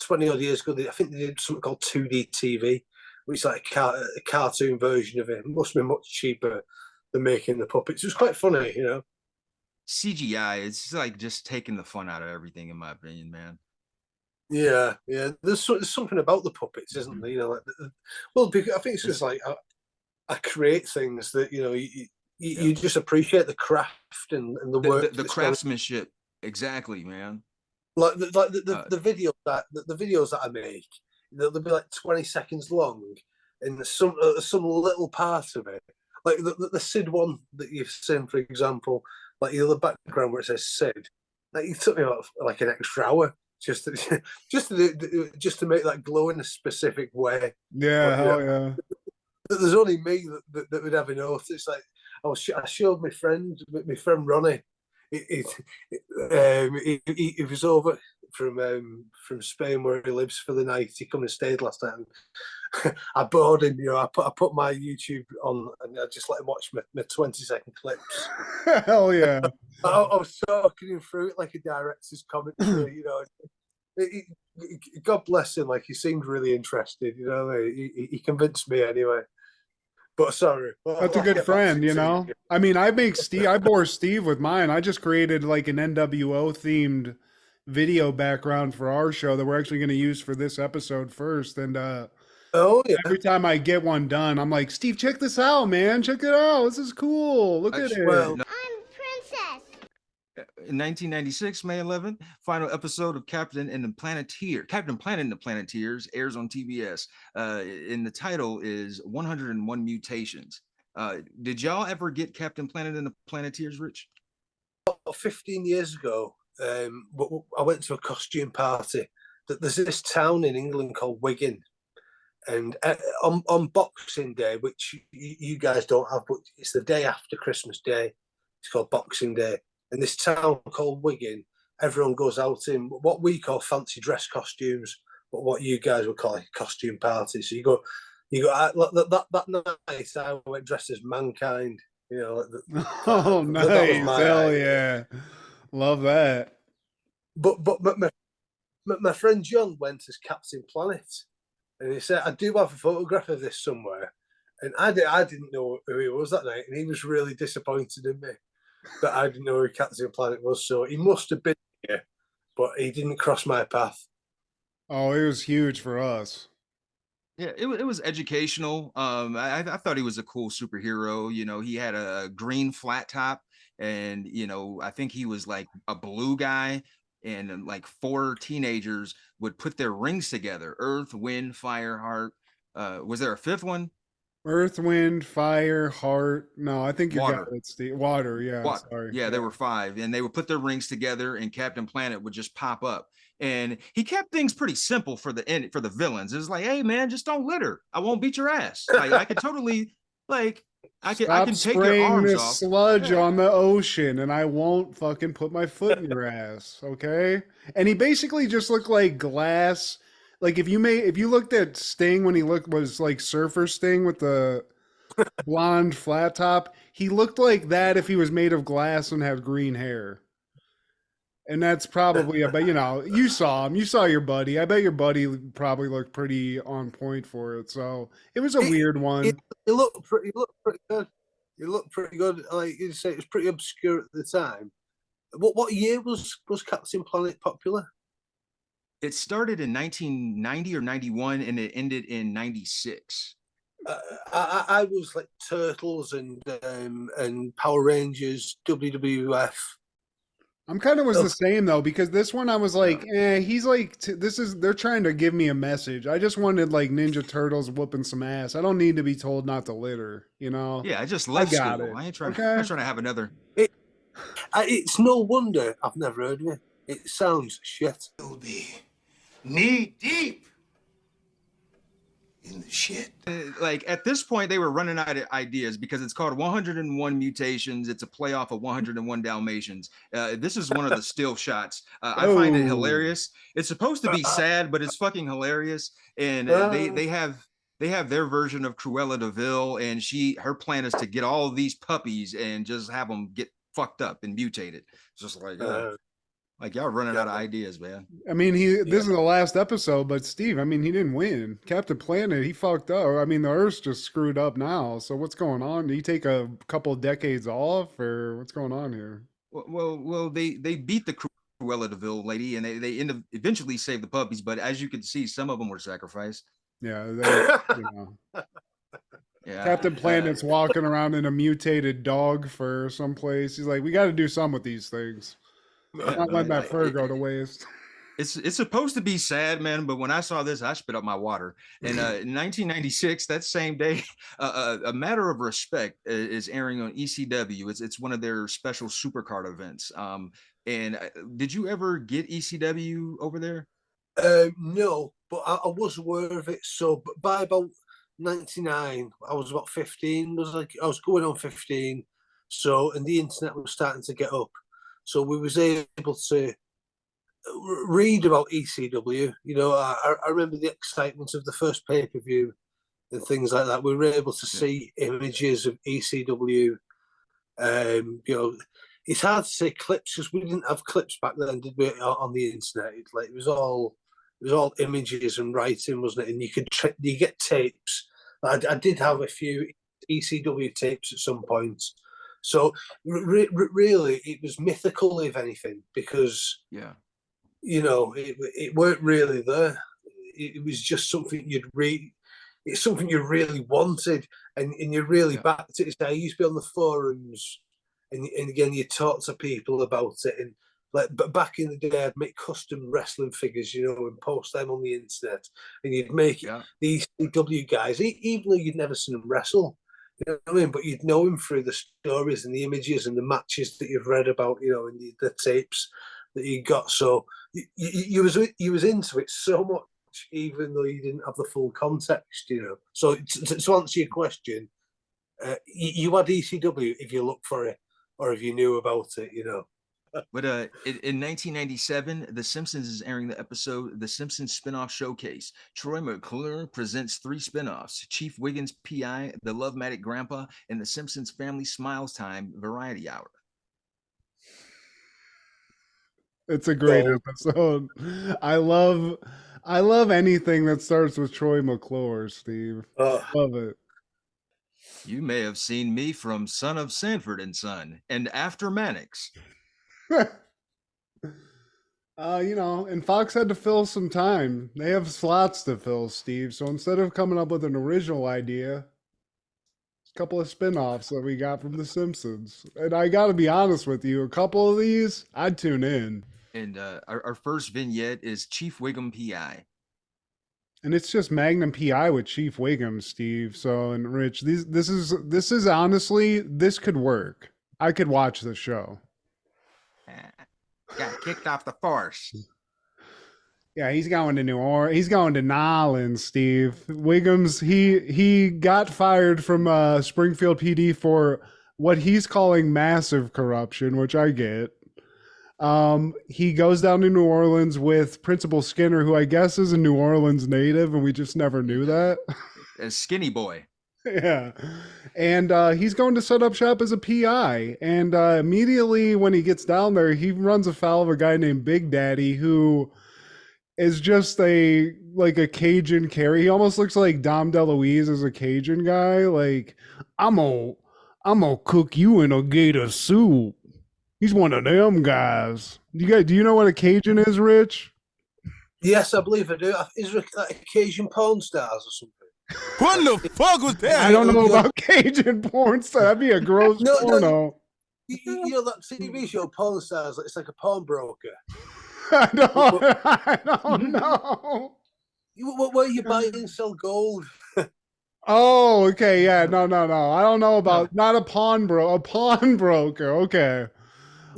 20 odd years ago, I think they did something called 2D TV, which is like a cartoon version of it. It must be much cheaper than making the puppets. It was quite funny, you know. CGI, it's like just taking the fun out of everything, in my opinion, man. Yeah. There's something about the puppets, isn't there? You know, I think it's just like I create things that you know you just appreciate the craft and the work, the craftsmanship. Exactly, man. Like the videos that I make, they'll be like 20 seconds long, and some little part of it, like the Sid one that you've seen, for example, like the background where it says Sid, like it took me about like an extra hour just to make that glow in a specific way. Yeah, but, yeah. There's only me that would ever notice. It's like I showed my friend Ronnie. He was over from Spain where he lives for the night. He come and stayed last night. And I bored him. You know, I put my YouTube on and I just let him watch my 20-second clips. Hell yeah! I was talking him through it like a director's commentary. You know, God bless him. Like he seemed really interested. You know, he convinced me anyway. But sorry, that's a good friend, you know. I mean, I bore Steve with mine. I just created like an NWO themed video background for our show that we're actually going to use for this episode first. And every time I get one done, I'm like, Steve, check this out, man. Check it out. This is cool. Look at it. I'm Princess. In 1996, May 11th, final episode of Captain Planet and the Planeteers airs on TBS. And the title is 101 Mutations. Did y'all ever get Captain Planet and the Planeteers, Rich? 15 years ago, I went to a costume party. There's this town in England called Wigan, And on Boxing Day, which you guys don't have, but it's the day after Christmas Day. It's called Boxing Day. And this town called Wigan, everyone goes out in what we call fancy dress costumes, but what you guys would call a costume party. So you go that night. I went dressed as Mankind. You know. Oh, nice! That was my Hell idea. yeah, love that. But my friend John went as Captain Planet, and he said, "I do have a photograph of this somewhere." And I didn't know who he was that night, and he was really disappointed in me that I didn't know who Captain Planet was. So he must have been here, but he didn't cross my path. Oh, it was huge for us. Yeah, it was educational. I thought he was a cool superhero. You know, he had a green flat top, and you know, I think he was like a blue guy, and like four teenagers would put their rings together: Earth, Wind, Fire, Heart. Was there a fifth one? Earth, Wind, Fire, Heart. No, I think you got Water. it, Steve. Water. Yeah, Water. sorry. Yeah, there were five, and they would put their rings together, and Captain Planet would just pop up. And he kept things pretty simple for the end for the villains. It was like, hey man, just don't litter. I won't beat your ass. Like I could totally like I Stop can take your spraying arms this off. sludge Yeah. on the ocean, and I won't fucking put my foot in your ass. Okay. And he basically just looked like glass. Like if you looked at Sting when he was like Surfer Sting with the blonde flat top, he looked like that if he was made of glass and had green hair. And that's probably about, you saw him, you saw your buddy. I bet your buddy probably looked pretty on point for it. So it was a weird one. He looked pretty good. He looked pretty good. Like you say, it was pretty obscure at the time. What year was Captain Planet popular? It started in 1990 or 91, and it ended in 96. I was like Turtles and Power Rangers, WWF. I'm kind of was the same though, because this one I was like, he's like, they're trying to give me a message. I just wanted like Ninja Turtles whooping some ass. I don't need to be told not to litter, Yeah, I just left got school. it. I ain't trying, Okay. I'm not trying to have another. It's no wonder I've never heard of it. It sounds shit. You'll be knee deep in the shit. Like at this point, they were running out of ideas because it's called 101 Mutations. It's a playoff of 101 Dalmatians. This is one of the still shots. I find it hilarious. It's supposed to be sad, but it's fucking hilarious. And they have their version of Cruella de Vil, and her plan is to get all of these puppies and just have them get fucked up and mutated. It's just like y'all running out of ideas, man. I mean, this is the last episode, but Steve, I mean, he didn't win. Captain Planet, he fucked up. I mean, the Earth's just screwed up now. So what's going on? Did he take a couple of decades off, or what's going on here? Well, they beat the Cruella de Vil lady, and they eventually saved the puppies. But as you can see, some of them were sacrificed. Yeah, Yeah. Captain Planet's walking around in a mutated dog fur someplace. He's like, we got to do something with these things. Not let that fur go to waste. It's supposed to be sad, man, but when I saw this, I spit up my water. And in 1996, that same day, A Matter of Respect is airing on ECW. It's one of their special supercard events. And did you ever get ECW over there? No, but I was aware of it. So by about 99, I was about 15. I was going on 15. So, and the internet was starting to get up. So we was able to read about ECW. I remember the excitement of the first pay-per-view and things like that. We were able to see images of ECW. It's hard to say clips because we didn't have clips back then, did we? On the internet, it was all images and writing, wasn't it? And you get tapes. I did have a few ECW tapes at some point. So really, it was mythical, if anything, because it weren't really there. It was just something you'd read. It's something you really wanted, and you really backed it. I used to be on the forums, and again, you talk to people about it, and but back in the day, I'd make custom wrestling figures, and post them on the internet, and you'd make these ECW guys, even though you'd never seen them wrestle. You know what I mean? But you'd know him through the stories and the images and the matches that you've read about, and the tapes that you got. So you was into it so much watch, even though you didn't have the full context, you know. So to answer your question, you had ECW if you looked for it or if you knew about it, you know. But in 1997, The Simpsons is airing the episode The Simpsons Spinoff Showcase. Troy McClure presents 3 spinoffs: Chief Wiggins PI, The Love-Matic Grandpa, and The Simpsons Family Smiles Time Variety Hour. It's a great episode. I love anything that starts with Troy McClure, Steve. Love it. You may have seen me from Son of Sanford and Son and After Mannix. You know, and Fox had to fill some time. They have slots to fill, Steve. So instead of coming up with an original idea, a couple of spin-offs that we got from The Simpsons. And I got to be honest with you, a couple of these, I'd tune in. And our first vignette is Chief Wiggum PI. And it's just Magnum PI with Chief Wiggum, Steve. So, and Rich, this is honestly, this could work. I could watch the show. Got kicked off the force. Yeah, he's going to New Orleans. He's going to Nolans, Steve. Wiggums, he got fired from Springfield PD for what he's calling massive corruption, which I get. He goes down to New Orleans with Principal Skinner, who I guess is a New Orleans native, and we just never knew that. A skinny boy. Yeah. And he's going to set up shop as a PI. And immediately when he gets down there, he runs afoul of a guy named Big Daddy, who is just a Cajun carry. He almost looks like Dom DeLuise as a Cajun guy. Like, I'm gonna cook you in a gator soup. He's one of them guys. Do you know what a Cajun is, Rich? Yes, I believe I do. Is there like Cajun porn stars or something? What the fuck was that? I don't know about Cajun porn star. That'd be a gross porno. No. You know that TV show Porn Stars? It's like a pawnbroker. I don't know. Where you buy and sell gold. Oh, okay, yeah, no. I don't know about not a pawnbroker. A pawnbroker, okay.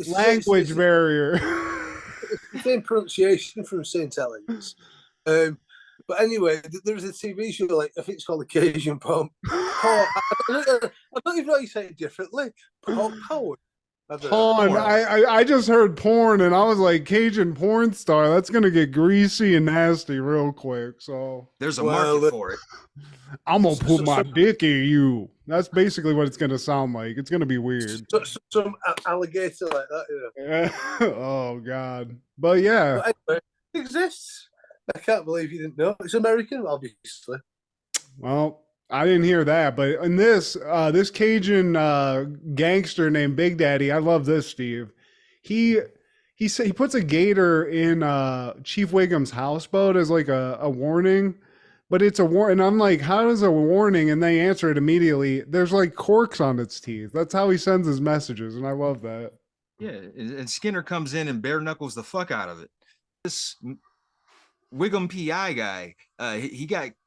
Language barrier. It's the same pronunciation from St. Helens. But anyway, there's a TV show, like I think it's called Occasion Porn. I don't even know how you say it differently. Porn. Porn. I just heard porn and I was like, Cajun porn star. That's gonna get greasy and nasty real quick. So there's a market for it. I'm gonna put my dick in you. That's basically what it's gonna sound like. It's gonna be weird. Some alligator like that. Yeah. Oh God. But yeah, but anyway, it exists. I can't believe you didn't know. It's American, obviously. Well, I didn't hear that, but in this Cajun gangster named Big Daddy, I love this, Steve. He puts a gator in Chief Wiggum's houseboat as like a warning, but it's a warning. And I'm like, how is a warning? And they answer it immediately. There's like corks on its teeth. That's how he sends his messages, and I love that. Yeah, and Skinner comes in and bare knuckles the fuck out of it. This Wiggum PI guy,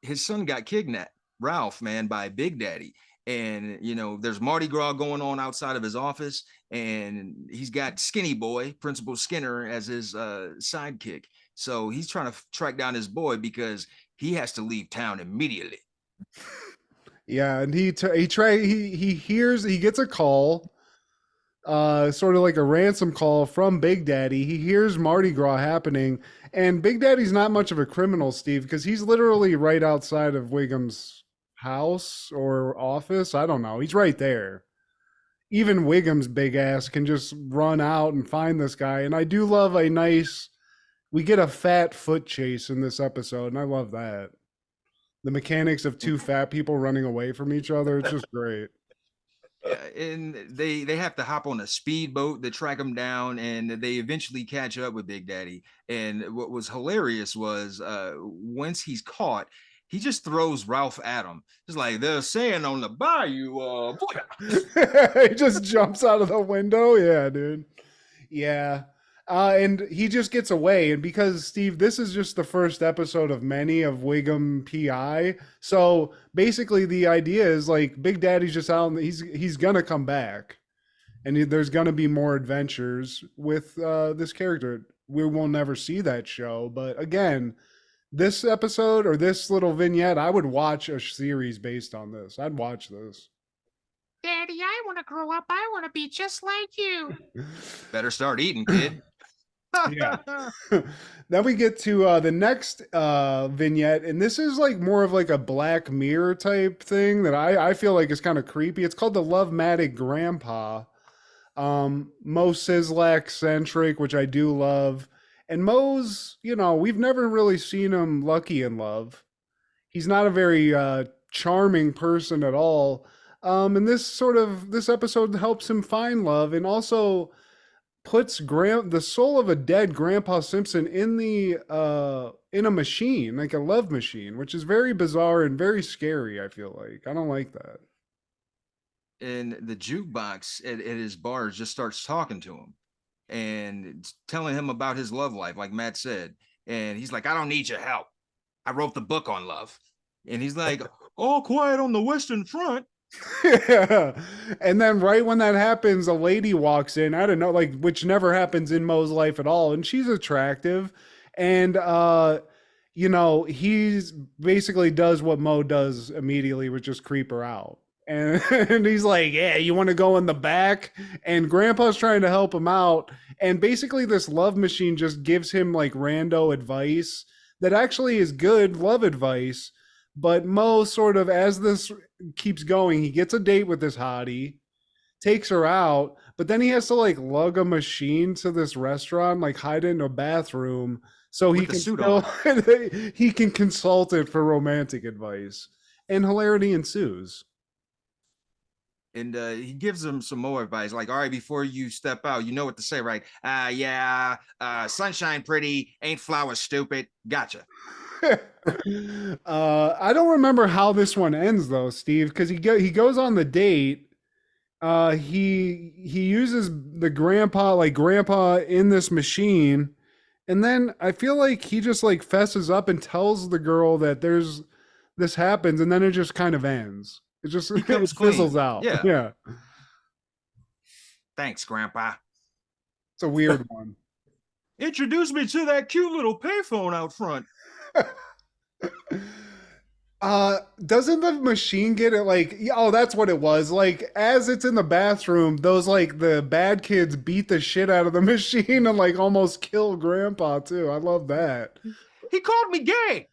his son got kidnapped, Ralph, man, by Big Daddy. And, you know, there's Mardi Gras going on outside of his office, and he's got Skinny Boy, Principal Skinner, as his sidekick. So he's trying to track down his boy because he has to leave town immediately. Yeah, and he gets a call, sort of like a ransom call from Big Daddy. He hears Mardi Gras happening, and Big Daddy's not much of a criminal, Steve, because he's literally right outside of Wiggum's house or office. I don't know. He's right there. Even Wiggum's big ass can just run out and find this guy. And I do love we get a fat foot chase in this episode, and I love that. The mechanics of two fat people running away from each other, it's just great. And they have to hop on a speedboat to track him down, and they eventually catch up with Big Daddy. And what was hilarious was once he's caught, he just throws Ralph at him. Just like they're saying on the bayou, he just jumps out of the window. Yeah, dude. Yeah. And he just gets away. And because, Steve, this is just the first episode of many of Wiggum PI. So basically the idea is like Big Daddy's just out and he's going to come back. And there's going to be more adventures with this character. We will never see that show. But again, this episode or this little vignette, I would watch a series based on this. I'd watch this. Daddy, I want to grow up. I want to be just like you. Better start eating, kid. Yeah. Then we get to the next vignette, and this is like more of like a Black Mirror type thing that I feel like is kind of creepy. It's called the Love-Matic Grandpa. Mo Sizlak centric, which I do love. And Mo's, we've never really seen him lucky in love. He's not a very charming person at all. And this episode helps him find love and also puts the soul of a dead Grandpa Simpson in a machine, like a love machine, which is very bizarre and very scary. I feel like I don't like that. And the jukebox at his bars just starts talking to him and telling him about his love life, like Matt said. And he's like, I don't need your help. I wrote the book on love. And he's like, all quiet on the Western Front. Yeah. And then right when that happens, a lady walks in. I don't know, like, which never happens in Mo's life at all. And she's attractive. And, he's basically does what Mo does immediately, which is creep her out. And he's like, yeah, you want to go in the back? And Grandpa's trying to help him out. And basically this love machine just gives him like rando advice that actually is good love advice. But Mo sort of, as this keeps going, he gets a date with this hottie, takes her out, but then he has to like lug a machine to this restaurant, like hide it in a bathroom so he can he can consult it for romantic advice. And hilarity ensues. And he gives him some more advice, like, all right, before you step out, you know what to say, right? Sunshine pretty, ain't flowers stupid. Gotcha. I don't remember how this one ends though, Steve, because he goes on the date. He uses the grandpa in this machine, and then I feel like he just like fesses up and tells the girl that this happens, and then it just kind of ends. It just it fizzles out. Yeah. Thanks, Grandpa. It's a weird one. Introduce me to that cute little payphone out front. Doesn't the machine get it like, oh, that's what it was. Like, as it's in the bathroom, those like the bad kids beat the shit out of the machine and like almost kill Grandpa too. I love that. He called me gay.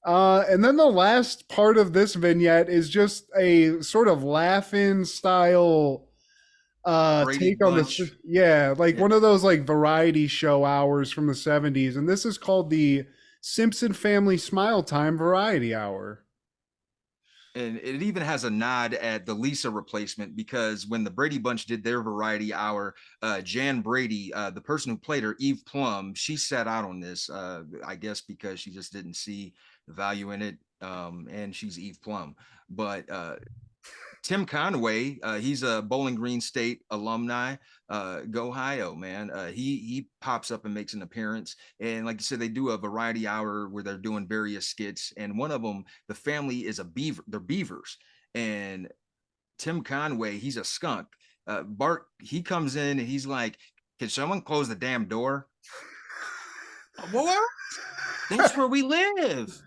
And then the last part of this vignette is just a sort of laugh-in style take on this. Yeah, like one of those like variety show hours from the 70s. And this is called the Simpson Family Smile Time Variety Hour. And it even has a nod at the Lisa replacement, because when the Brady Bunch did their variety hour, Jan Brady, the person who played her, Eve Plum, she sat out on this, I guess because she just didn't see the value in it. And she's Eve Plum. But Tim Conway, he's a Bowling Green State alumni. Go Ohio, man. He pops up and makes an appearance. And like you said, they do a variety hour where they're doing various skits. And one of them, the family is a beaver. They're beavers. And Tim Conway, he's a skunk. Bart, he comes in and he's like, can someone close the damn door? What? That's where we live.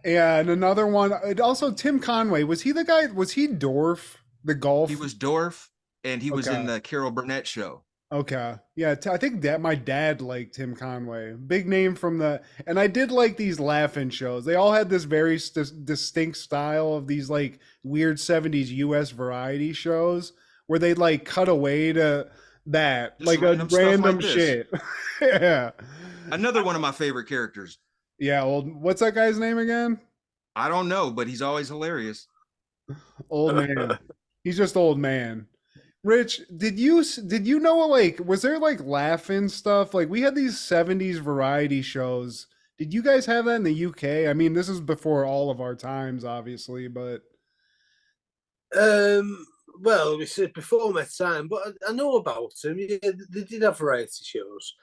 Yeah, and another one. Also, Tim Conway, was he the guy? Was he Dorf, the golf? He was Dorf, and he was in the Carol Burnett show. Okay, yeah, I think that my dad liked Tim Conway, big name from the. And I did like these laugh-in shows. They all had this very distinct style of these like weird 70s U.S. variety shows where they'd like cut away to that, just like a random like shit. Yeah. Another one of my favorite characters. Yeah, what's that guy's name again? I don't know, but he's always hilarious. Old man. He's just old man. Rich, did you know, like, was there like laugh-in stuff? Like, we had these 70s variety shows. Did you guys have that in the UK? I mean, this is before all of our times, obviously, but well, we said before my time, but I know about them. Yeah, they did have variety shows.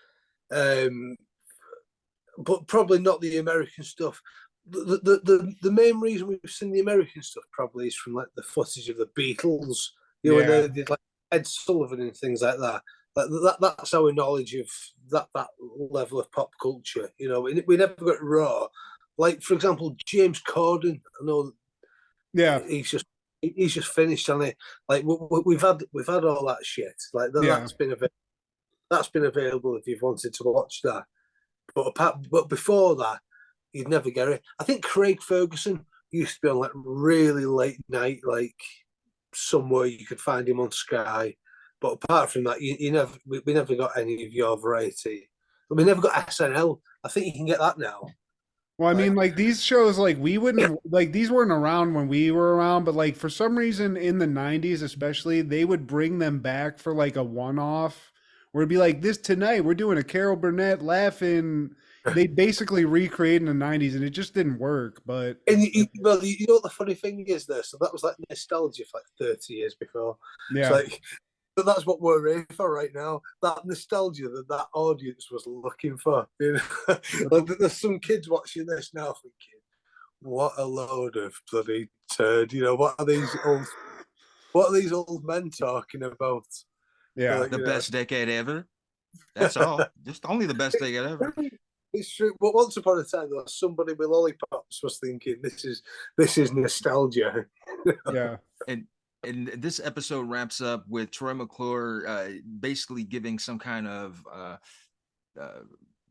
But probably not the American stuff. The main reason we've seen the American stuff probably is from like the footage of the Beatles, when they did like Ed Sullivan and things like that. That's our knowledge of that level of pop culture. You know, we never got raw. Like, for example, James Corden. I know Yeah, he's just finished on it. Like, we've had all that shit. Like, yeah. that's been available if you've wanted to watch that. But before that, you'd never get it. I think Craig Ferguson used to be on like really late night, like somewhere you could find him on Sky. But apart from that, we never got any of your variety. We never got SNL. I think you can get that now. Well, I mean, like these shows, like we wouldn't like these weren't around when we were around, but like for some reason in the '90s, especially, they would bring them back for like a one-off, where it'd be like this tonight we're doing a Carol Burnett laughing. They basically recreated in the '90s, and it just didn't work. But And you know what the funny thing is there? So that was like nostalgia for like 30 years before. It's yeah, like, but that's what we're in for right now. That nostalgia that audience was looking for. You know? Like, there's some kids watching this now thinking, "What a load of bloody turd!" You know, what are these old men talking about? yeah. Like, The best decade ever. That's all. Just only the best decade ever. It's true. But once upon a time, there was somebody with lollipops was thinking, "This is nostalgia." Yeah. And this episode wraps up with Troy McClure basically giving some kind of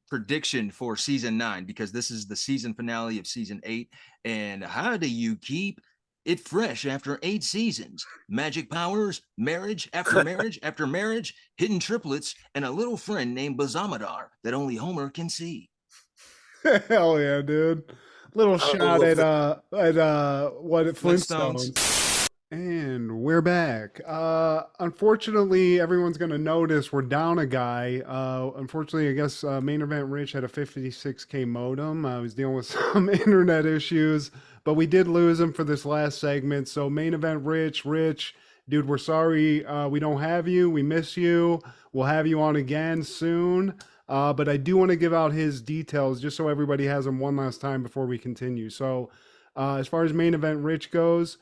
prediction for season 9, because this is the season finale of season 8. And how do you keep it fresh after 8 seasons? Magic powers, marriage after marriage after marriage, hidden triplets, and a little friend named Bazamadar that only Homer can see. Hell yeah, dude. Little shot at what Flintstones. And we're back. Unfortunately, everyone's gonna notice we're down a guy. Unfortunately, I guess Main Event Rich had a 56K modem. He was dealing with some internet issues, but we did lose him for this last segment. So Main Event Rich, dude, we're sorry we don't have you. We miss you. We'll have you on again soon. But I do want to give out his details just so everybody has them one last time before we continue. So as far as Main Event Rich goes,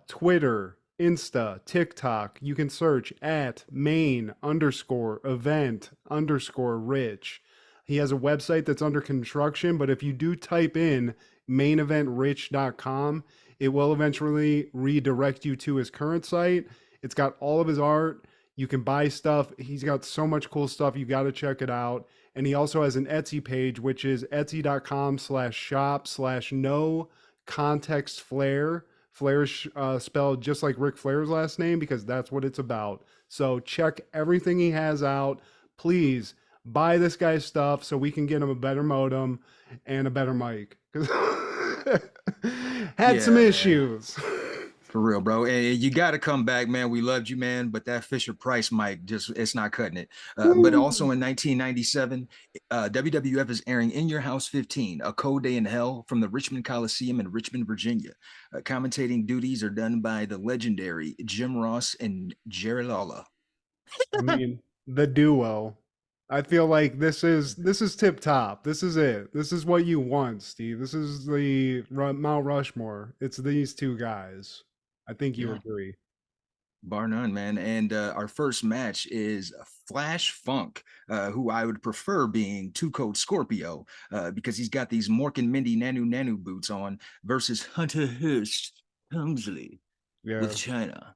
Twitter, Insta, TikTok, you can search at main_event_rich. He has a website that's under construction, but if you do type in maineventrich.com, it will eventually redirect you to his current site. It's got all of his art. You can buy stuff. He's got so much cool stuff. You got to check it out. And he also has an Etsy page, which is etsy.com/shop/no-context-flare. Flair is spelled just like Ric Flair's last name, because that's what it's about. So check everything he has out. Please buy this guy's stuff so we can get him a better modem and a better mic. Had some issues. For real, bro. And you got to come back, man. We loved you, man. But that Fisher Price mic, it's not cutting it. But also in 1997, WWF is airing In Your House 15, A Cold Day in Hell from the Richmond Coliseum in Richmond, Virginia. Commentating duties are done by the legendary Jim Ross and Jerry Lawler. I mean, the duo. I feel like this is tip top. This is it. This is what you want, Steve. This is the Mount Rushmore. It's these two guys. I think you agree. Bar none, man. And our first match is Flash Funk, who I would prefer being Too Cold Scorpio, because he's got these Mork and Mindy Nanu boots on, versus Hunter Hearst Helmsley with China.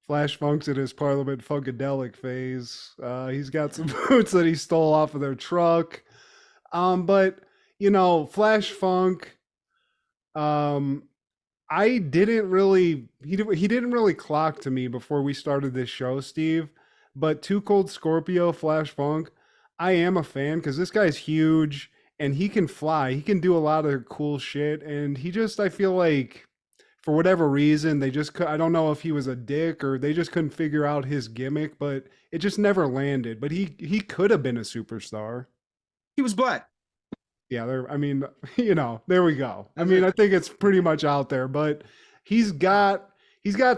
Flash Funk's in his Parliament Funkadelic phase. He's got some boots that he stole off of their truck. But, you know, Flash Funk, he didn't really clock to me before we started this show, Steve. But Too Cold Scorpio, Flash Funk, I am a fan because this guy's huge and he can fly. He can do a lot of cool shit. And I feel like, for whatever reason, I don't know if he was a dick or they just couldn't figure out his gimmick, but it just never landed. But he could have been a superstar. He was black. Yeah, there we go. I mean, I think it's pretty much out there, but he's got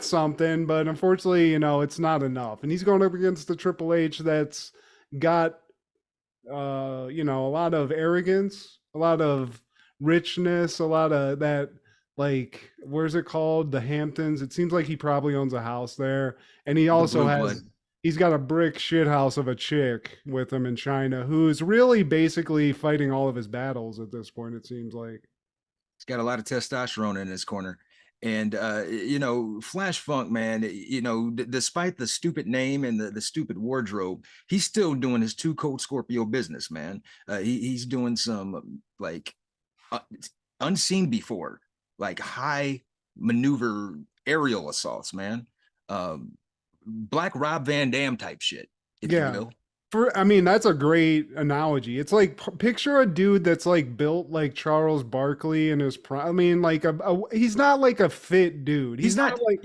something, but unfortunately, it's not enough. And he's going up against the Triple H that's got, a lot of arrogance, a lot of richness, a lot of that, like, where's it called? The Hamptons. It seems like he probably owns a house there. And he also has he's got a brick shithouse of a chick with him in China who's really basically fighting all of his battles at this point, it seems like. He's got a lot of testosterone in his corner. And Flash Funk, man, despite the stupid name and the stupid wardrobe, he's still doing his Two Cold Scorpio business, man. He's doing some like unseen before, like high maneuver aerial assaults, man. Black Rob Van Dam type shit, if you will. I mean, that's a great analogy. It's like picture a dude that's like built like Charles Barkley in his prime. I mean, like he's not like a fit dude. He's not like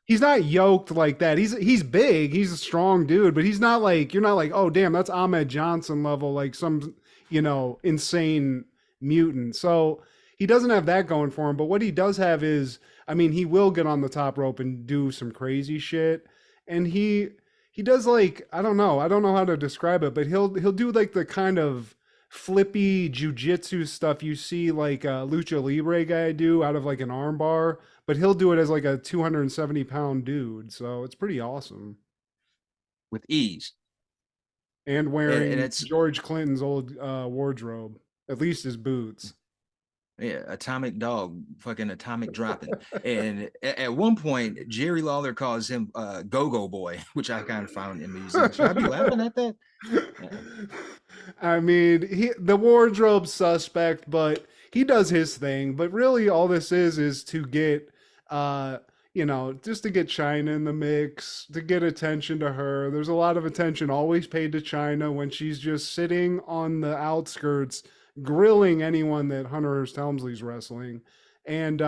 he's not yoked like that. He's big. He's a strong dude, but he's not like you're not like, oh damn, that's Ahmed Johnson level, like some insane mutant. So he doesn't have that going for him. But what he does have is, I mean, he will get on the top rope and do some crazy shit, and he does like I don't know how to describe it, but he'll do like the kind of flippy jujitsu stuff you see like a lucha libre guy do out of like an armbar, but he'll do it as like a 270-pound dude. So it's pretty awesome with ease. And wearing it's George Clinton's old wardrobe, at least his boots. Yeah, atomic dog, fucking atomic dropping. And at one point, Jerry Lawler calls him Go-Go Boy, which I kind of found amusing. Should I be laughing at that? I mean, the wardrobe suspect, but he does his thing. But really, all this is to get, just to get China in the mix, to get attention to her. There's a lot of attention always paid to China when she's just sitting on the outskirts, grilling anyone that Hunter Hearst Helmsley's wrestling. And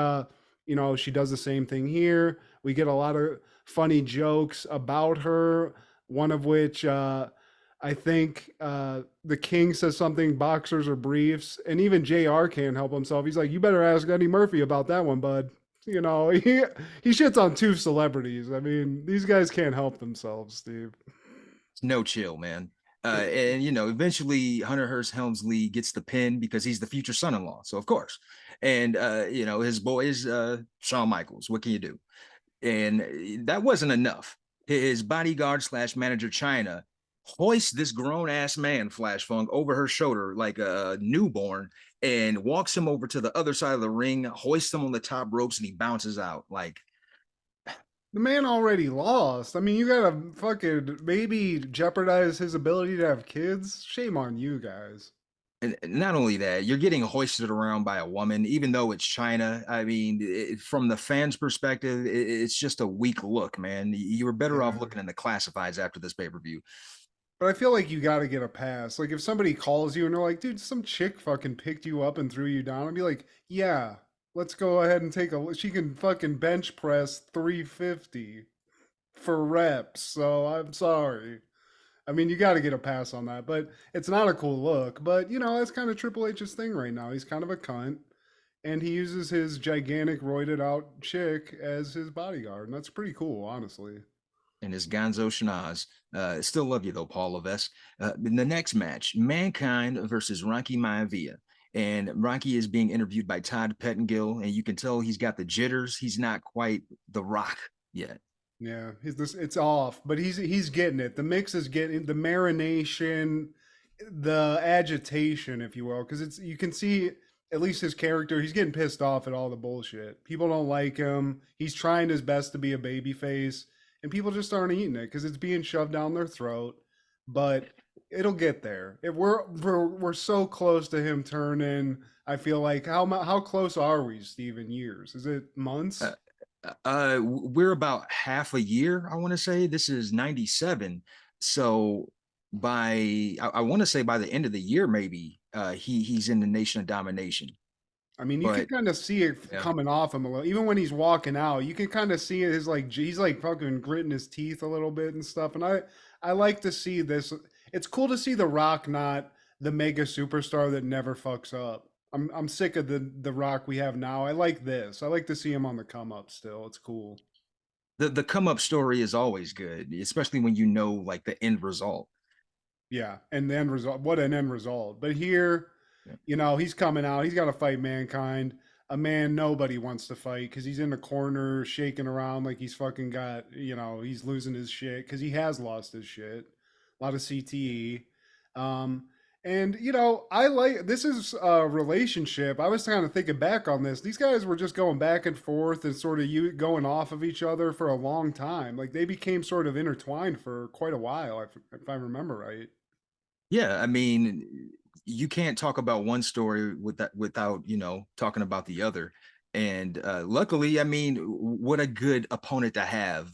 she does the same thing here. We get a lot of funny jokes about her, one of which I think the King says something, boxers or briefs, and even JR can't help himself. He's like, you better ask Eddie Murphy about that one, bud. He shits on two celebrities. I mean, these guys can't help themselves, Steve. No chill, man. And eventually Hunter Hearst Helmsley gets the pin because he's the future son-in-law. So of course, and his boy is Shawn Michaels. What can you do? And that wasn't enough. His bodyguard / manager China hoists this grown-ass man, Flash Funk, over her shoulder like a newborn and walks him over to the other side of the ring, hoists him on the top ropes, and he bounces out. Like, the man already lost. I mean, you gotta fucking maybe jeopardize his ability to have kids. Shame on you guys. And not only that, you're getting hoisted around by a woman, even though it's China. I mean, from the fans' perspective, it's just a weak look, man. You were better off looking in the classifieds after this pay-per-view. But I feel like you got to get a pass. Like if somebody calls you and they're like, dude, some chick fucking picked you up and threw you down, I'd be like, yeah, let's go ahead and take a look. She can fucking bench press 350 for reps. So I'm sorry. I mean, you got to get a pass on that, but it's not a cool look. But, that's kind of Triple H's thing right now. He's kind of a cunt, and he uses his gigantic roided out chick as his bodyguard. And that's pretty cool, honestly. And his Gonzo Schnoz. Still love you, though, Paul Levesque. In the next match, Mankind versus Rocky Maivia. And Rocky is being interviewed by Todd Pettengill, and you can tell he's got the jitters. He's not quite The Rock yet. Yeah, it's off, but he's getting it. The mix is getting the marination, the agitation, if you will, because you can see at least his character. He's getting pissed off at all the bullshit. People don't like him. He's trying his best to be a babyface, and people just aren't eating it because it's being shoved down their throat. But it'll get there. We're so close to him turning. I feel like how close are we, Steve? In years? Is it months? We're about half a year, I want to say. This is 97. So I want to say by the end of the year, maybe he's in the Nation of Domination. I mean, you can kind of see it coming off him a little. Even when he's walking out, you can kind of see his he's like fucking gritting his teeth a little bit and stuff. And I like to see this. It's cool to see The Rock not the mega superstar that never fucks up. I'm sick of the Rock we have now. I like this. I like to see him on the come up still. It's cool. The come up story is always good, especially when you know like the end result. Yeah, and the end result. What an end result! But here, he's coming out. He's got to fight Mankind. a man nobody wants to fight because he's in the corner shaking around like he's fucking got, he's losing his shit because he has lost his shit. A lot of CTE. Um, and I like this is a relationship. I was kind of thinking back on this. These guys were just going back and forth and sort of going off of each other for a long time. Like they became sort of intertwined for quite a while, if I remember right. Yeah, I mean, you can't talk about one story without talking about the other. And luckily, I mean, what a good opponent to have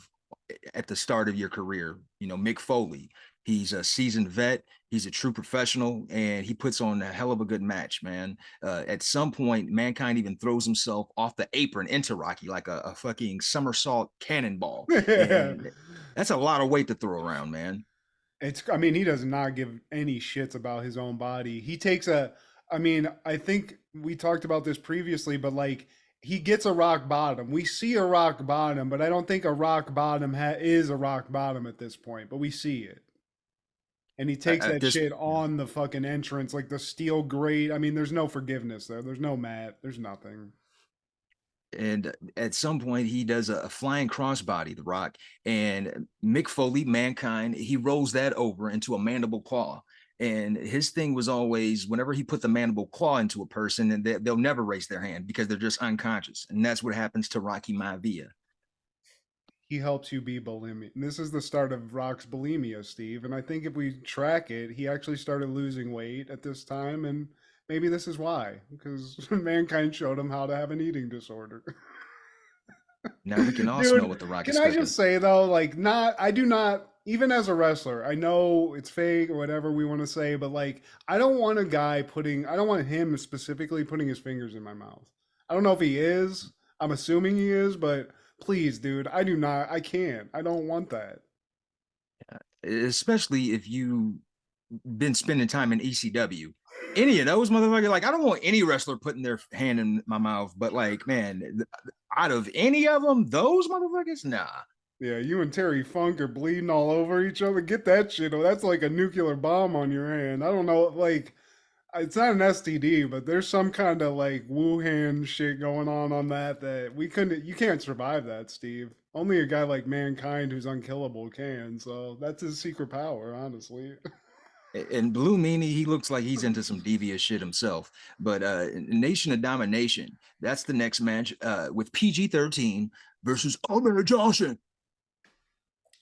at the start of your career. Mick Foley, he's a seasoned vet, he's a true professional, and he puts on a hell of a good match, man. At some point, Mankind even throws himself off the apron into Rocky like a fucking somersault cannonball, Yeah. and that's a lot of weight to throw around, man. I mean, he does not give any shits about his own body. He takes I mean, I think we talked about this previously, but like he gets a rock bottom. We see a rock bottom, but I don't think a rock bottom is a rock bottom at this point, but we see it. And he takes At that this, shit on the fucking entrance, like the steel grate. I mean, there's no forgiveness there. There's no mat. There's nothing. and at some point he does a flying crossbody, The Rock, and Mick Foley, Mankind, he rolls that over into a mandible claw. And his thing was always whenever he put the mandible claw into a person, and they'll never raise their hand because they're just unconscious. And that's what happens to Rocky Maivia. He helps you be bulimic. And this is the start of Rock's bulimia, Steve. And I think if we track it, he actually started losing weight at this time. And maybe this is why, because Mankind showed him how to have an eating disorder. Now we can all Dude, smell what The Rock can is I cooking. just say though, like, I do not, even as a wrestler, I know it's fake or whatever we want to say, but like, I don't want I don't want him specifically putting his fingers in my mouth. I don't know if he is. I'm assuming he is, but please, dude, I can't. I don't want that. Especially if you been spending time in ECW. Any of those motherfuckers, like I don't want any wrestler putting their hand in my mouth, but like, man, out of any of them, those motherfuckers, nah. Yeah, you and Terry Funk are bleeding all over each other. Get that shit. Oh, that's like a nuclear bomb on your hand. I don't know, like it's not an STD, but there's some kind of like Wuhan shit going on that we couldn't. You can't survive that, Steve. Only a guy like Mankind who's unkillable can. So that's his secret power, honestly. And Blue Meanie, he looks like he's into some devious shit himself. But Nation of Domination, that's the next match with PG-13 versus Ahmed Johnson.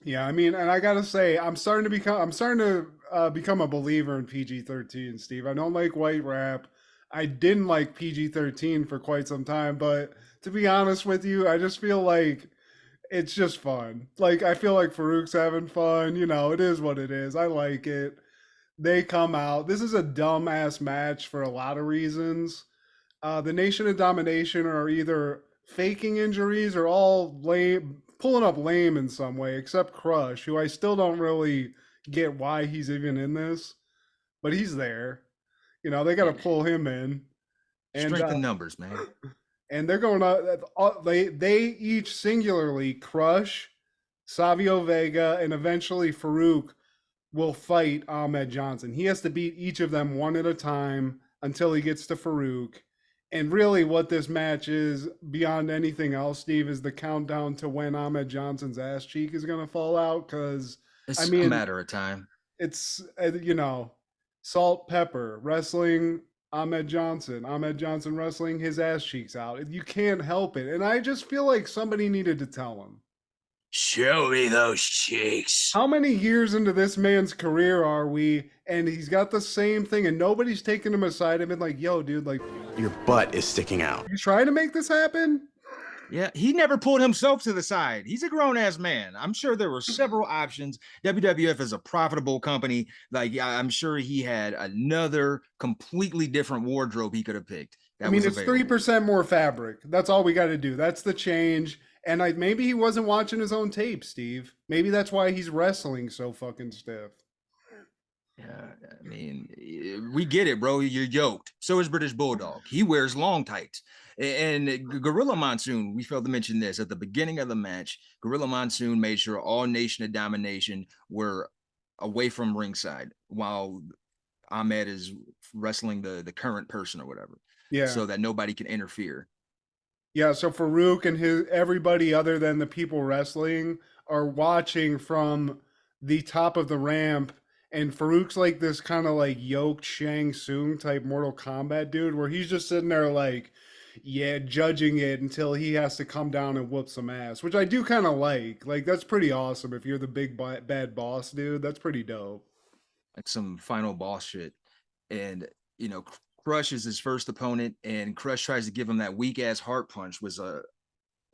Yeah, I mean, and I gotta say, I'm starting to become a believer in PG-13, Steve. I don't like white rap. I didn't like PG-13 for quite some time, but to be honest with you, I just feel like it's just fun. Like I feel like Farouk's having fun. It is what it is. I like it. They come out. This is a dumbass match for a lot of reasons. The Nation of Domination are either faking injuries or all lame, pulling up lame in some way, except Crush, who I still don't really get why he's even in this, but he's there. They got to pull him in. And Strength in numbers, man. And they're going to, they each singularly Crush, Savio Vega, and eventually Farouk will fight Ahmed Johnson. He has to beat each of them one at a time until he gets to Farouk. And really what this match is, beyond anything else, Steve, is the countdown to when Ahmed Johnson's ass cheek is going to fall out. Because, it's a matter of time. It's, salt, pepper, wrestling Ahmed Johnson wrestling, his ass cheeks out. You can't help it. And I just feel like somebody needed to tell him. Show me those cheeks. How many years into this man's career are we? And he's got the same thing, and nobody's taking him aside and been like, yo, dude, like, your butt is sticking out. You trying to make this happen? Yeah, he never pulled himself to the side. He's a grown-ass man. I'm sure there were several options. WWF is a profitable company. Like, I'm sure he had another completely different wardrobe he could have picked. I mean, it's 3% more fabric. That's all we got to do. That's the change. And maybe he wasn't watching his own tape, Steve. Maybe that's why he's wrestling so fucking stiff. Yeah, I mean, we get it, bro. You're yoked. So is British Bulldog. He wears long tights. And Gorilla Monsoon, we failed to mention this at the beginning of the match. Gorilla Monsoon made sure all Nation of Domination were away from ringside while Ahmed is wrestling the current person or whatever. Yeah. So that nobody can interfere. Yeah, so Farouk and everybody other than the people wrestling are watching from the top of the ramp, and Farouk's like this kind of like yoked Shang Tsung type Mortal Kombat dude, where he's just sitting there like, yeah, judging it until he has to come down and whoop some ass, which I do kind of like. Like that's pretty awesome. If you're the big bad boss, dude, that's pretty dope. Like some final boss shit. And Crush is his first opponent, and Crush tries to give him that weak ass heart punch. Was a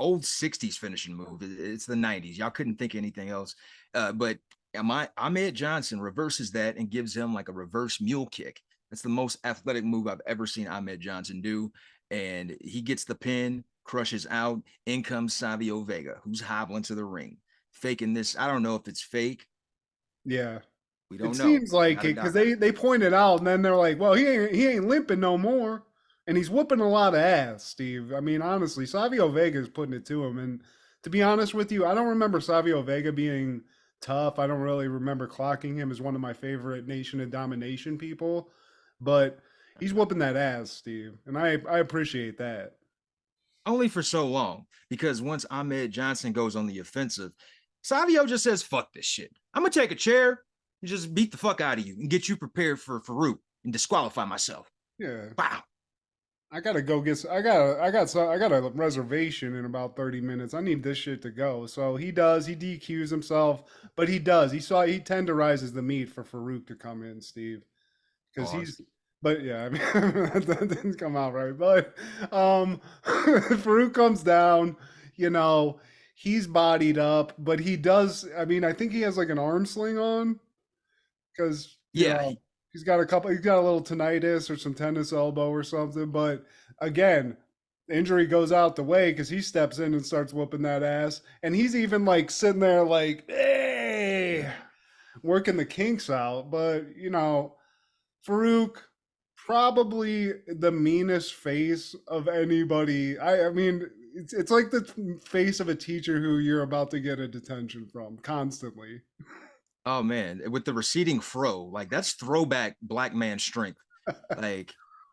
old 60s finishing move. It's the 90s. Y'all couldn't think of anything else. But Ahmed Johnson reverses that and gives him like a reverse mule kick. That's the most athletic move I've ever seen Ahmed Johnson do. And he gets the pin, crushes out. In comes Savio Vega, who's hobbling to the ring, faking this. I don't know if it's fake. Yeah. We don't It know. seems like it because they pointed out, and then they're like, "Well, he ain't limping no more, and he's whooping a lot of ass." Steve, I mean, honestly, Savio Vega is putting it to him, and to be honest with you, I don't remember Savio Vega being tough. I don't really remember clocking him as one of my favorite Nation of Domination people, but he's whooping that ass, Steve, and I appreciate that. Only for so long, because once Ahmed Johnson goes on the offensive, Savio just says, "Fuck this shit. I'm gonna take a chair and just beat the fuck out of you and get you prepared for Farouk and disqualify myself." Yeah. Wow. I gotta go get. I got a reservation in about 30 minutes. I need this shit to go. So he does. He DQs himself, but he does. He tenderizes the meat for Farouk to come in, Steve, because Pause. he's. But yeah, I mean that didn't come out right. But Farouk comes down. You know, he's bodied up, but he does. I mean, I think he has like an arm sling on because Yeah. he's got a little tinnitus or some tennis elbow or something. But again, the injury goes out the way because he steps in and starts whooping that ass, and he's even like sitting there like, hey, working the kinks out. But Farouk, probably the meanest face of anybody. I mean, it's like the face of a teacher who you're about to get a detention from constantly. Oh man, with the receding fro, like that's throwback black man strength. Like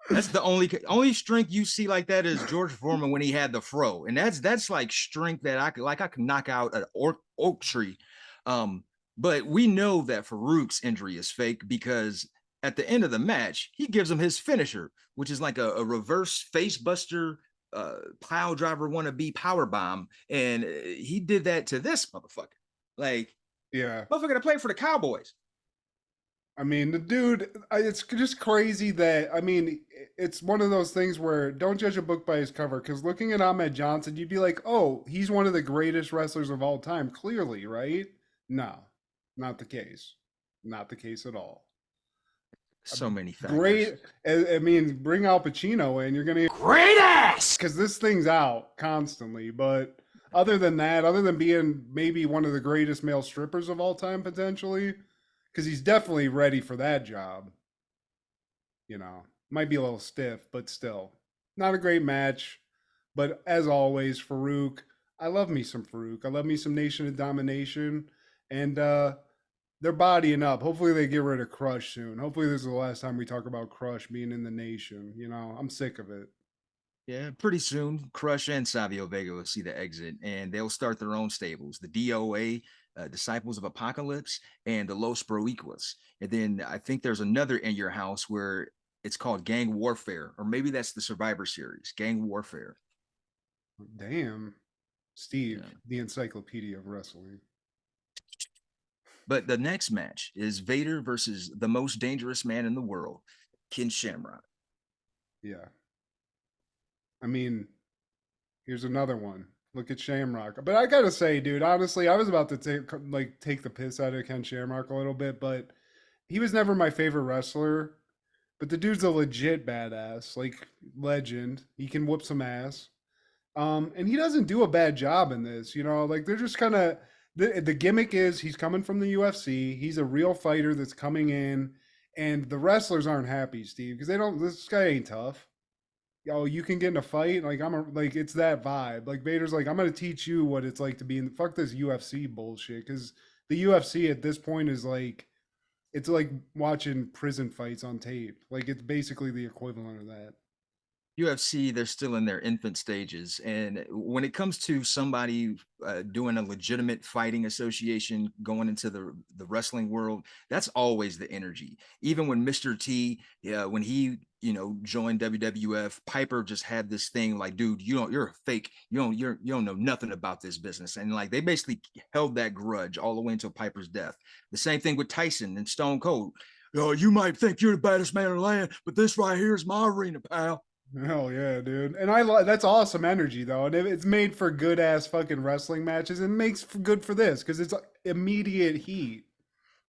that's the only strength you see like that is George Foreman when he had the fro, and that's like strength that I could knock out an oak tree. But we know that Farouk's injury is fake because at the end of the match he gives him his finisher, which is like a reverse face buster, pile driver wannabe power bomb, and he did that to this motherfucker. Like Yeah. motherfucker to play for the Cowboys. I mean, the dude, it's just crazy that, I mean, it's one of those things where don't judge a book by his cover. Because looking at Ahmed Johnson, you'd be like, oh, he's one of the greatest wrestlers of all time, clearly, right? No, not the case. Not the case at all. So many factors. Great. I mean, bring Al Pacino in, you're going to Great ass! because this thing's out constantly. But other than that, other than being maybe one of the greatest male strippers of all time, potentially, because he's definitely ready for that job. Might be a little stiff, but still, not a great match. But as always, Farouk, I love me some Farouk. I love me some Nation of Domination, and they're bodying up. Hopefully, they get rid of Crush soon. Hopefully, this is the last time we talk about Crush being in the Nation. I'm sick of it. Yeah, pretty soon, Crush and Savio Vega will see the exit, and they'll start their own stables, the DOA, Disciples of Apocalypse, and the Los Proequas. And then I think there's another in your house where it's called Gang Warfare, or maybe that's the Survivor Series, Gang Warfare. Damn, Steve, the Encyclopedia of Wrestling. But the next match is Vader versus the most dangerous man in the world, Ken Shamrock. Yeah. I mean, here's another one. Look at Shamrock. But I gotta say, dude, honestly, I was about to take the piss out of Ken Shamrock a little bit, but he was never my favorite wrestler. But the dude's a legit badass, like legend. He can whoop some ass. And he doesn't do a bad job in this, like they're just kind of the gimmick is he's coming from the UFC. He's a real fighter that's coming in, and the wrestlers aren't happy, Steve, because this guy ain't tough. You can get in a fight. Like it's that vibe. Like Vader's like, I'm gonna teach you what it's like to be in fuck this UFC bullshit. Cause the UFC at this point is like, it's like watching prison fights on tape. Like it's basically the equivalent of that. UFC, they're still in their infant stages. And when it comes to somebody doing a legitimate fighting association going into the wrestling world, that's always the energy. Even when Mr. T, when he, joined WWF, Piper just had this thing like, dude, you're a fake. You don't know nothing about this business. And like, they basically held that grudge all the way until Piper's death. The same thing with Tyson and Stone Cold. You might think you're the baddest man in the land, but this right here is my arena, pal. Hell yeah, dude. And that's awesome energy though. And it's made for good ass fucking wrestling matches and makes for good for this because it's immediate heat.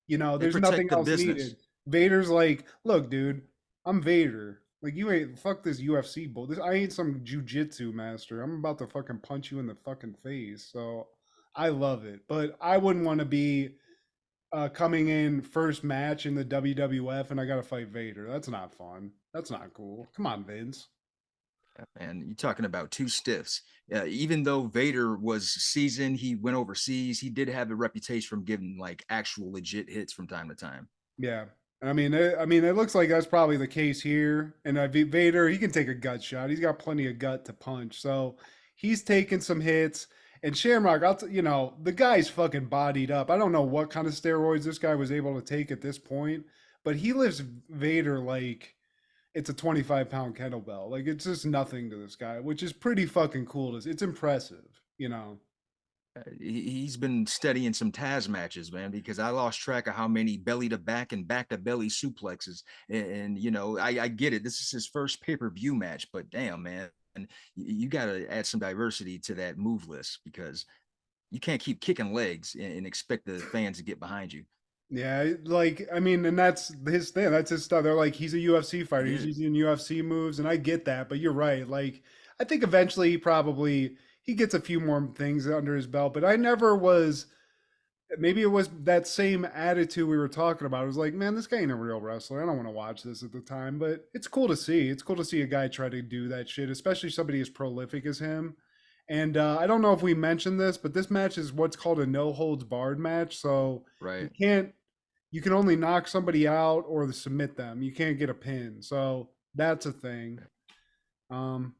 They There's protect nothing the else business. needed. Vader's like, look, dude, I'm Vader. Like you ain't fuck this UFC bull. I ain't some jujitsu master. I'm about to fucking punch you in the fucking face. So I love it. But I wouldn't want to be coming in first match in the WWF and I gotta fight Vader. That's not fun. That's not cool. Come on, Vince. And you're talking about two stiffs. Even though Vader was seasoned, he went overseas. He did have a reputation from giving like actual legit hits from time to time. Yeah. It looks like that's probably the case here. And Vader, he can take a gut shot. He's got plenty of gut to punch. So he's taking some hits. And Shamrock, the guy's fucking bodied up. I don't know what kind of steroids this guy was able to take at this point, but he lifts Vader like it's a 25-pound kettlebell. Like it's just nothing to this guy, which is pretty fucking cool. It's impressive. He's been studying some Taz matches, man, because I lost track of how many belly to back and back to belly suplexes. And I get it. This is his first pay-per-view match, but damn, man, you got to add some diversity to that move list because you can't keep kicking legs and expect the fans to get behind you. Yeah, and that's his thing. That's his stuff. They're like, he's a UFC fighter. He's using UFC moves, and I get that. But you're right. Like, I think eventually he gets a few more things under his belt. But I never was. Maybe it was that same attitude we were talking about. It was like, man, this guy ain't a real wrestler. I don't want to watch this at the time. But it's cool to see. It's cool to see a guy try to do that shit, especially somebody as prolific as him. And I don't know if we mentioned this, but this match is what's called a no holds barred match. So right. You can only knock somebody out or submit them. You can't get a pin. So that's a thing.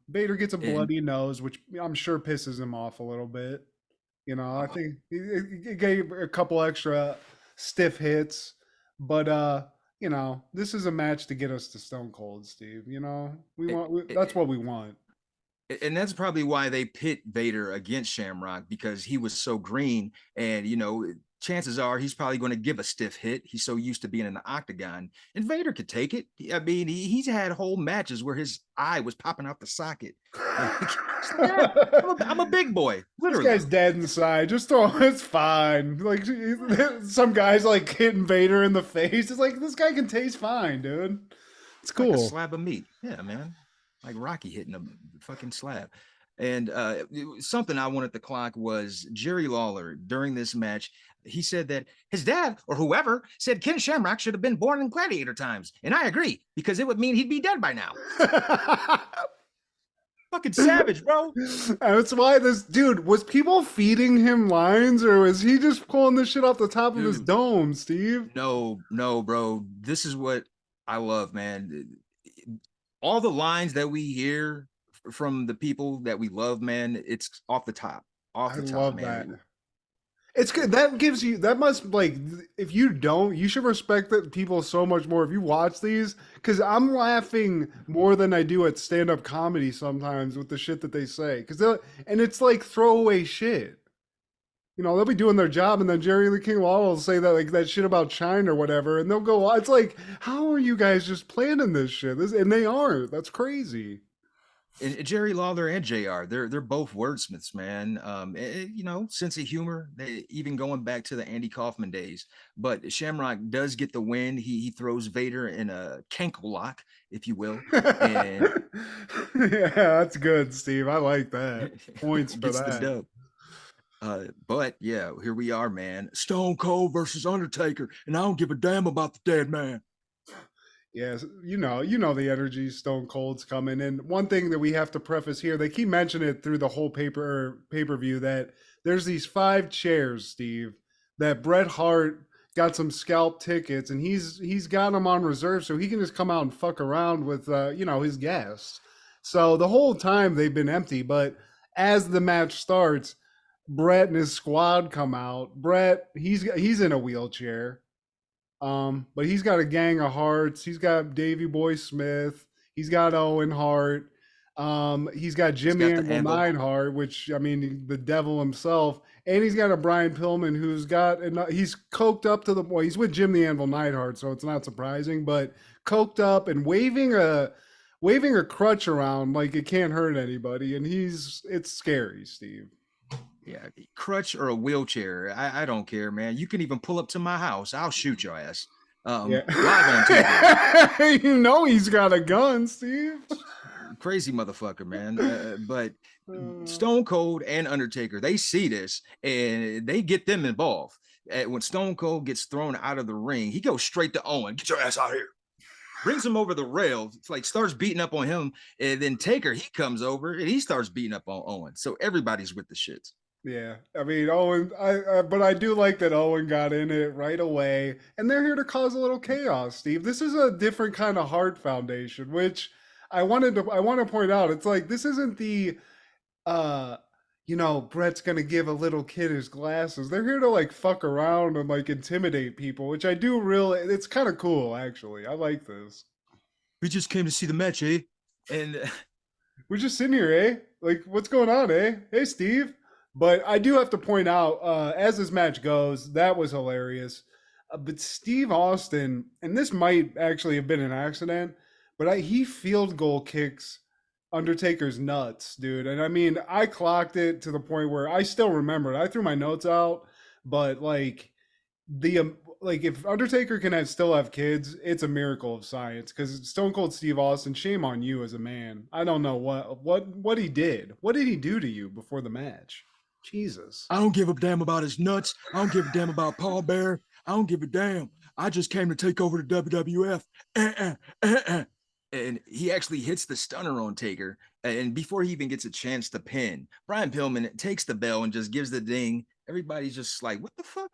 Vader gets a bloody nose, which I'm sure pisses him off a little bit. I think he gave a couple extra stiff hits, but this is a match to get us to Stone Cold, Steve. That's what we want. And that's probably why they pit Vader against Shamrock, because he was so green and chances are he's probably going to give a stiff hit. He's so used to being in the octagon, and Vader could take it. I mean, he's had whole matches where his eye was popping out the socket. I'm a big boy. Literally. This guy's dead inside. Just throw him. It's fine. Like some guys like hitting Vader in the face. It's like this guy can taste fine, dude. It's cool. Like a slab of meat. Yeah, man. Like Rocky hitting a fucking slab. And something I wanted to clock was Jerry Lawler during this match. He said that his dad or whoever said Ken Shamrock should have been born in gladiator times. And I agree, because it would mean he'd be dead by now. Fucking savage, bro. That's why this dude, was people feeding him lines or was he just pulling this shit off the top of his dome, Steve? No, bro. This is what I love, man. All the lines that we hear from the people that we love, man, it's off the top. I love man. That. It's good. That must, like, if you don't, you should respect that people so much more if you watch these, because I'm laughing more than I do at stand-up comedy sometimes with the shit that they say, and it's like throwaway shit. They'll be doing their job, and then Jerry the King Lawler will say that, like, that shit about China or whatever, and they'll go, it's like, how are you guys just planning this shit? And they aren't. That's crazy. And Jerry Lawler and JR, they're both wordsmiths, man. Sense of humor, even going back to the Andy Kaufman days. But Shamrock does get the win. He throws Vader in a cankle lock, if you will. And yeah, that's good, Steve. I like that. Points for that. The dub. But yeah, here we are, man. Stone Cold versus Undertaker, and I don't give a damn about the dead man. Yes, you know the energy Stone Cold's coming. And one thing that we have to preface here, they keep mentioning it through the whole pay-per-view, that there's these 5 chairs, Steve, that Bret Hart got some scalp tickets, and he's got them on reserve so he can just come out and fuck around with his guests. So the whole time they've been empty, but as the match starts, Brett and his squad come out. Brett, he's in a wheelchair. But he's got a gang of hearts. He's got Davy Boy Smith. He's got Owen Hart. He's got He's Jimmy got the Anvil anvil. Neidhart, which I mean, the devil himself. And he's got a Brian Pillman who's got, and he's coked up to the point. He's with Jim the Anvil Neidhart, so it's not surprising, but coked up and waving a crutch around like it can't hurt anybody. And it's scary, Steve. Yeah, crutch or a wheelchair. I don't care, man. You can even pull up to my house. I'll shoot your ass. Yeah. Live on TV. You know he's got a gun, Steve. Crazy motherfucker, man. But Stone Cold and Undertaker, they see this and they get them involved. When Stone Cold gets thrown out of the ring, he goes straight to Owen. Get your ass out here. Brings him over the rail, like starts beating up on him. And then Taker, he comes over and he starts beating up on Owen. So everybody's with the shits. Yeah, I mean Owen. But I do like that Owen got in it right away, and they're here to cause a little chaos. Steve, this is a different kind of Hart Foundation, which I want to point out. It's like this isn't the, Brett's gonna give a little kid his glasses. They're here to like fuck around and like intimidate people, which I do really. It's kind of cool, actually. I like this. We just came to see the match, eh? And We're just sitting here, eh? Like, what's going on, eh? Hey, Steve. But I do have to point out, as this match goes, that was hilarious. But Steve Austin, and this might actually have been an accident, but he field goal kicks Undertaker's nuts, dude. And I mean, I clocked it to the point where I still remember it. I threw my notes out, but like if Undertaker can still have kids, it's a miracle of science. Because Stone Cold Steve Austin, shame on you as a man. I don't know what he did. What did he do to you before the match? Jesus. I don't give a damn about his nuts. I don't give a damn about Paul Bear. I don't give a damn. I just came to take over the WWF. And he actually hits the stunner on Taker. And before he even gets a chance to pin, Brian Pillman takes the bell and just gives the ding. Everybody's just like, what the fuck?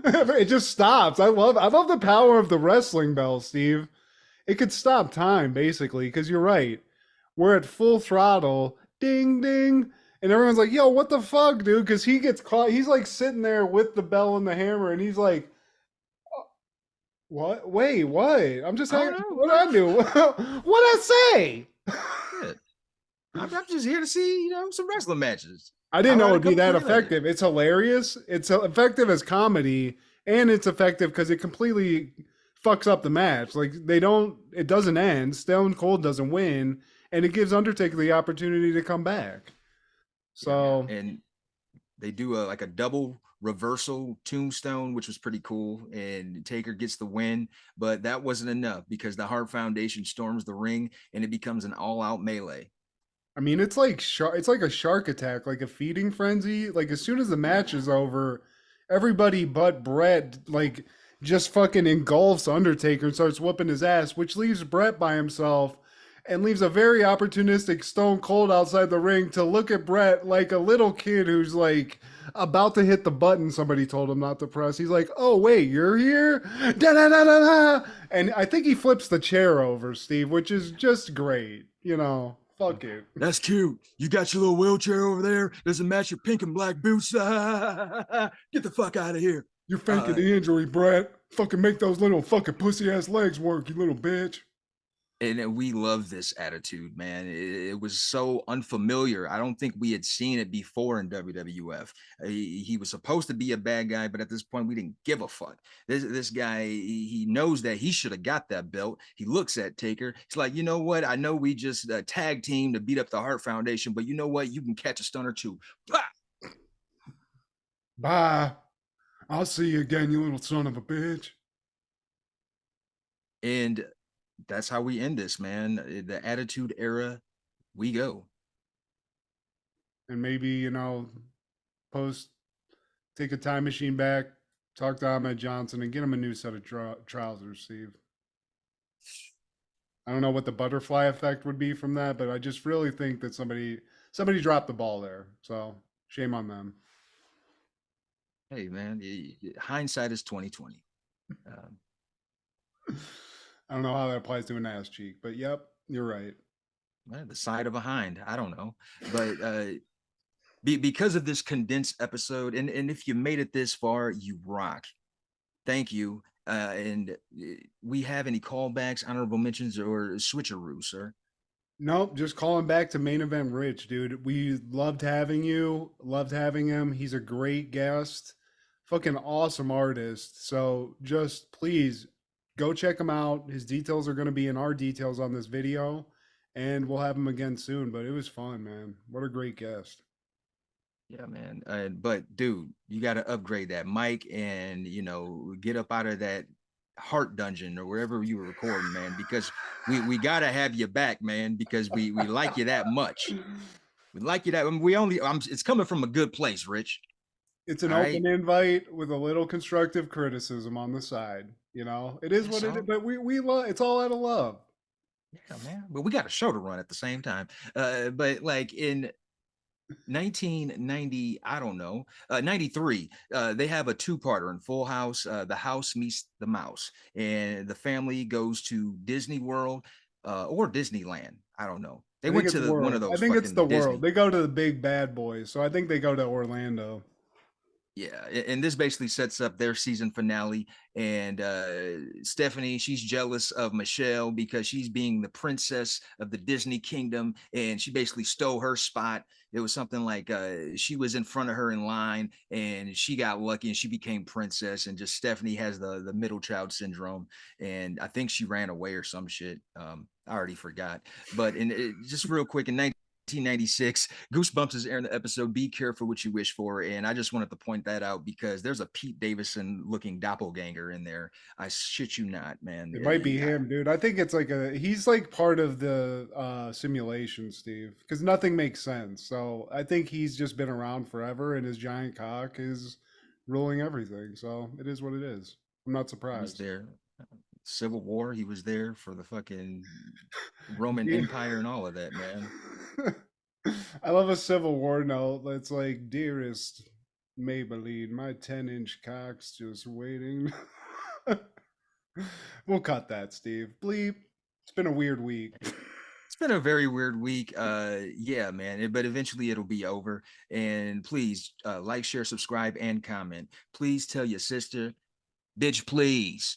It just stops. I love the power of the wrestling bell, Steve. It could stop time, basically, because you're right. We're at full throttle. Ding, ding. And everyone's like, yo, what the fuck, dude? Because he gets caught. He's like sitting there with the bell and the hammer, and he's like, what? Wait, what? I'm just hanging. What I do? What I say? I'm just here to see, some wrestling matches. I didn't know it would be that effective. It's hilarious. It's effective as comedy, and it's effective because it completely fucks up the match. Like it doesn't end. Stone Cold doesn't win, and it gives Undertaker the opportunity to come back. So and they do a double reversal tombstone, which was pretty cool, and Taker gets the win. But that wasn't enough because the Hart Foundation storms the ring, and it becomes an all-out melee. I mean, it's like a shark attack, like a feeding frenzy. Like as soon as the match is over, everybody but Brett like just fucking engulfs Undertaker and starts whooping his ass, which leaves Brett by himself and leaves a very opportunistic Stone Cold outside the ring to look at Brett like a little kid who's like about to hit the button somebody told him not to press. He's like, oh, wait, you're here? Da-da-da-da-da. And I think he flips the chair over, Steve, which is just great. Fuck it. That's cute. You got your little wheelchair over there. Doesn't match your pink and black boots. Get the fuck out of here. You're faking the injury, Brett. Fucking make those little fucking pussy-ass legs work, you little bitch. And we love this attitude, man. It was so unfamiliar. I don't think we had seen it before in WWF. He was supposed to be a bad guy, but at this point, we didn't give a fuck. This guy, he knows that he should have got that belt. He looks at Taker. He's like, you know what? I know we just tag team to beat up the Hart Foundation, but you know what? You can catch a stunner too. Bah! Bye. I'll see you again, you little son of a bitch. And that's how we end this, man. The Attitude Era, we go. And maybe, take a time machine back, talk to Ahmed Johnson, and get him a new set of trousers, Steve. I don't know what the butterfly effect would be from that, but I just really think that somebody dropped the ball there. So shame on them. Hey, man, hindsight is 2020. I don't know how that applies to an ass cheek, but yep, you're right. The side of a hind. I don't know, but because of this condensed episode, and if you made it this far, you rock. Thank you. And we have any callbacks, honorable mentions, or switcheroo, sir? Nope, just calling back to Main Event Rich, dude. We loved having you, loved having him. He's a great guest, fucking awesome artist. So just please go check him out. His details are going to be in our details on this video, and we'll have him again soon. But it was fun, man. What a great guest. Yeah, man. But dude, you got to upgrade that mic and get up out of that heart dungeon or wherever you were recording, man, because we got to have you back, man, because we like you that much. We like you that. I mean, it's coming from a good place, Rich. It's an open invite with a little constructive criticism on the side. It is what it is, but we love. It's all out of love. Yeah, man. But we got a show to run at the same time. But like in 1990, I don't know, 93, they have a two-parter in Full House. The house meets the mouse, and the family goes to Disney World or Disneyland. I don't know. They went to one of those. I think it's the Disney. World. They go to the big bad boys, so I think they go to Orlando. Yeah, and this basically sets up their season finale. And Stephanie, she's jealous of Michelle because she's being the princess of the Disney kingdom, and she basically stole her spot. It was something like she was in front of her in line, and she got lucky, and she became princess. And just Stephanie has the middle child syndrome, and I think she ran away or some shit. I already forgot. But just real quick, in 1996, Goosebumps is airing the episode Be Careful What You Wish For, and I just wanted to point that out because there's a Pete Davidson looking doppelganger in there. I shit you not, man. It might be him, dude. I think it's he's like part of the simulation, Steve, because nothing makes sense. So I think he's just been around forever, and his giant cock is ruling everything. So it is what it is. I'm not surprised. He was there. Civil War, he was there for the fucking Roman Empire and all of that, man. I love a Civil War note that's like, dearest Maybelline, my 10-inch cock's just waiting. We'll cut that, Steve. Bleep. It's been a weird week. It's been a very weird week. Yeah, man. But eventually it'll be over. And please like, share, subscribe, and comment. Please tell your sister, bitch, please.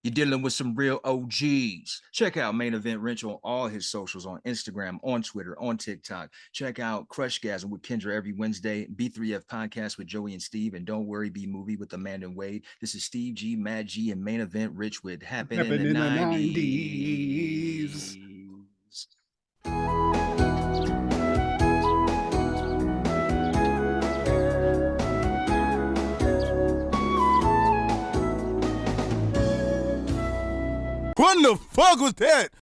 You're dealing with some real OGs. Check out Main Event Rich on all his socials, on Instagram, on Twitter, on TikTok. Check out Crushgasm with Kendra every Wednesday, B3F Podcast with Joey and Steve, and Don't Worry, Be Movie with Amanda and Wade. This is Steve G, Mad G, and Main Event Rich with Happen in the 90s. What the fuck was that?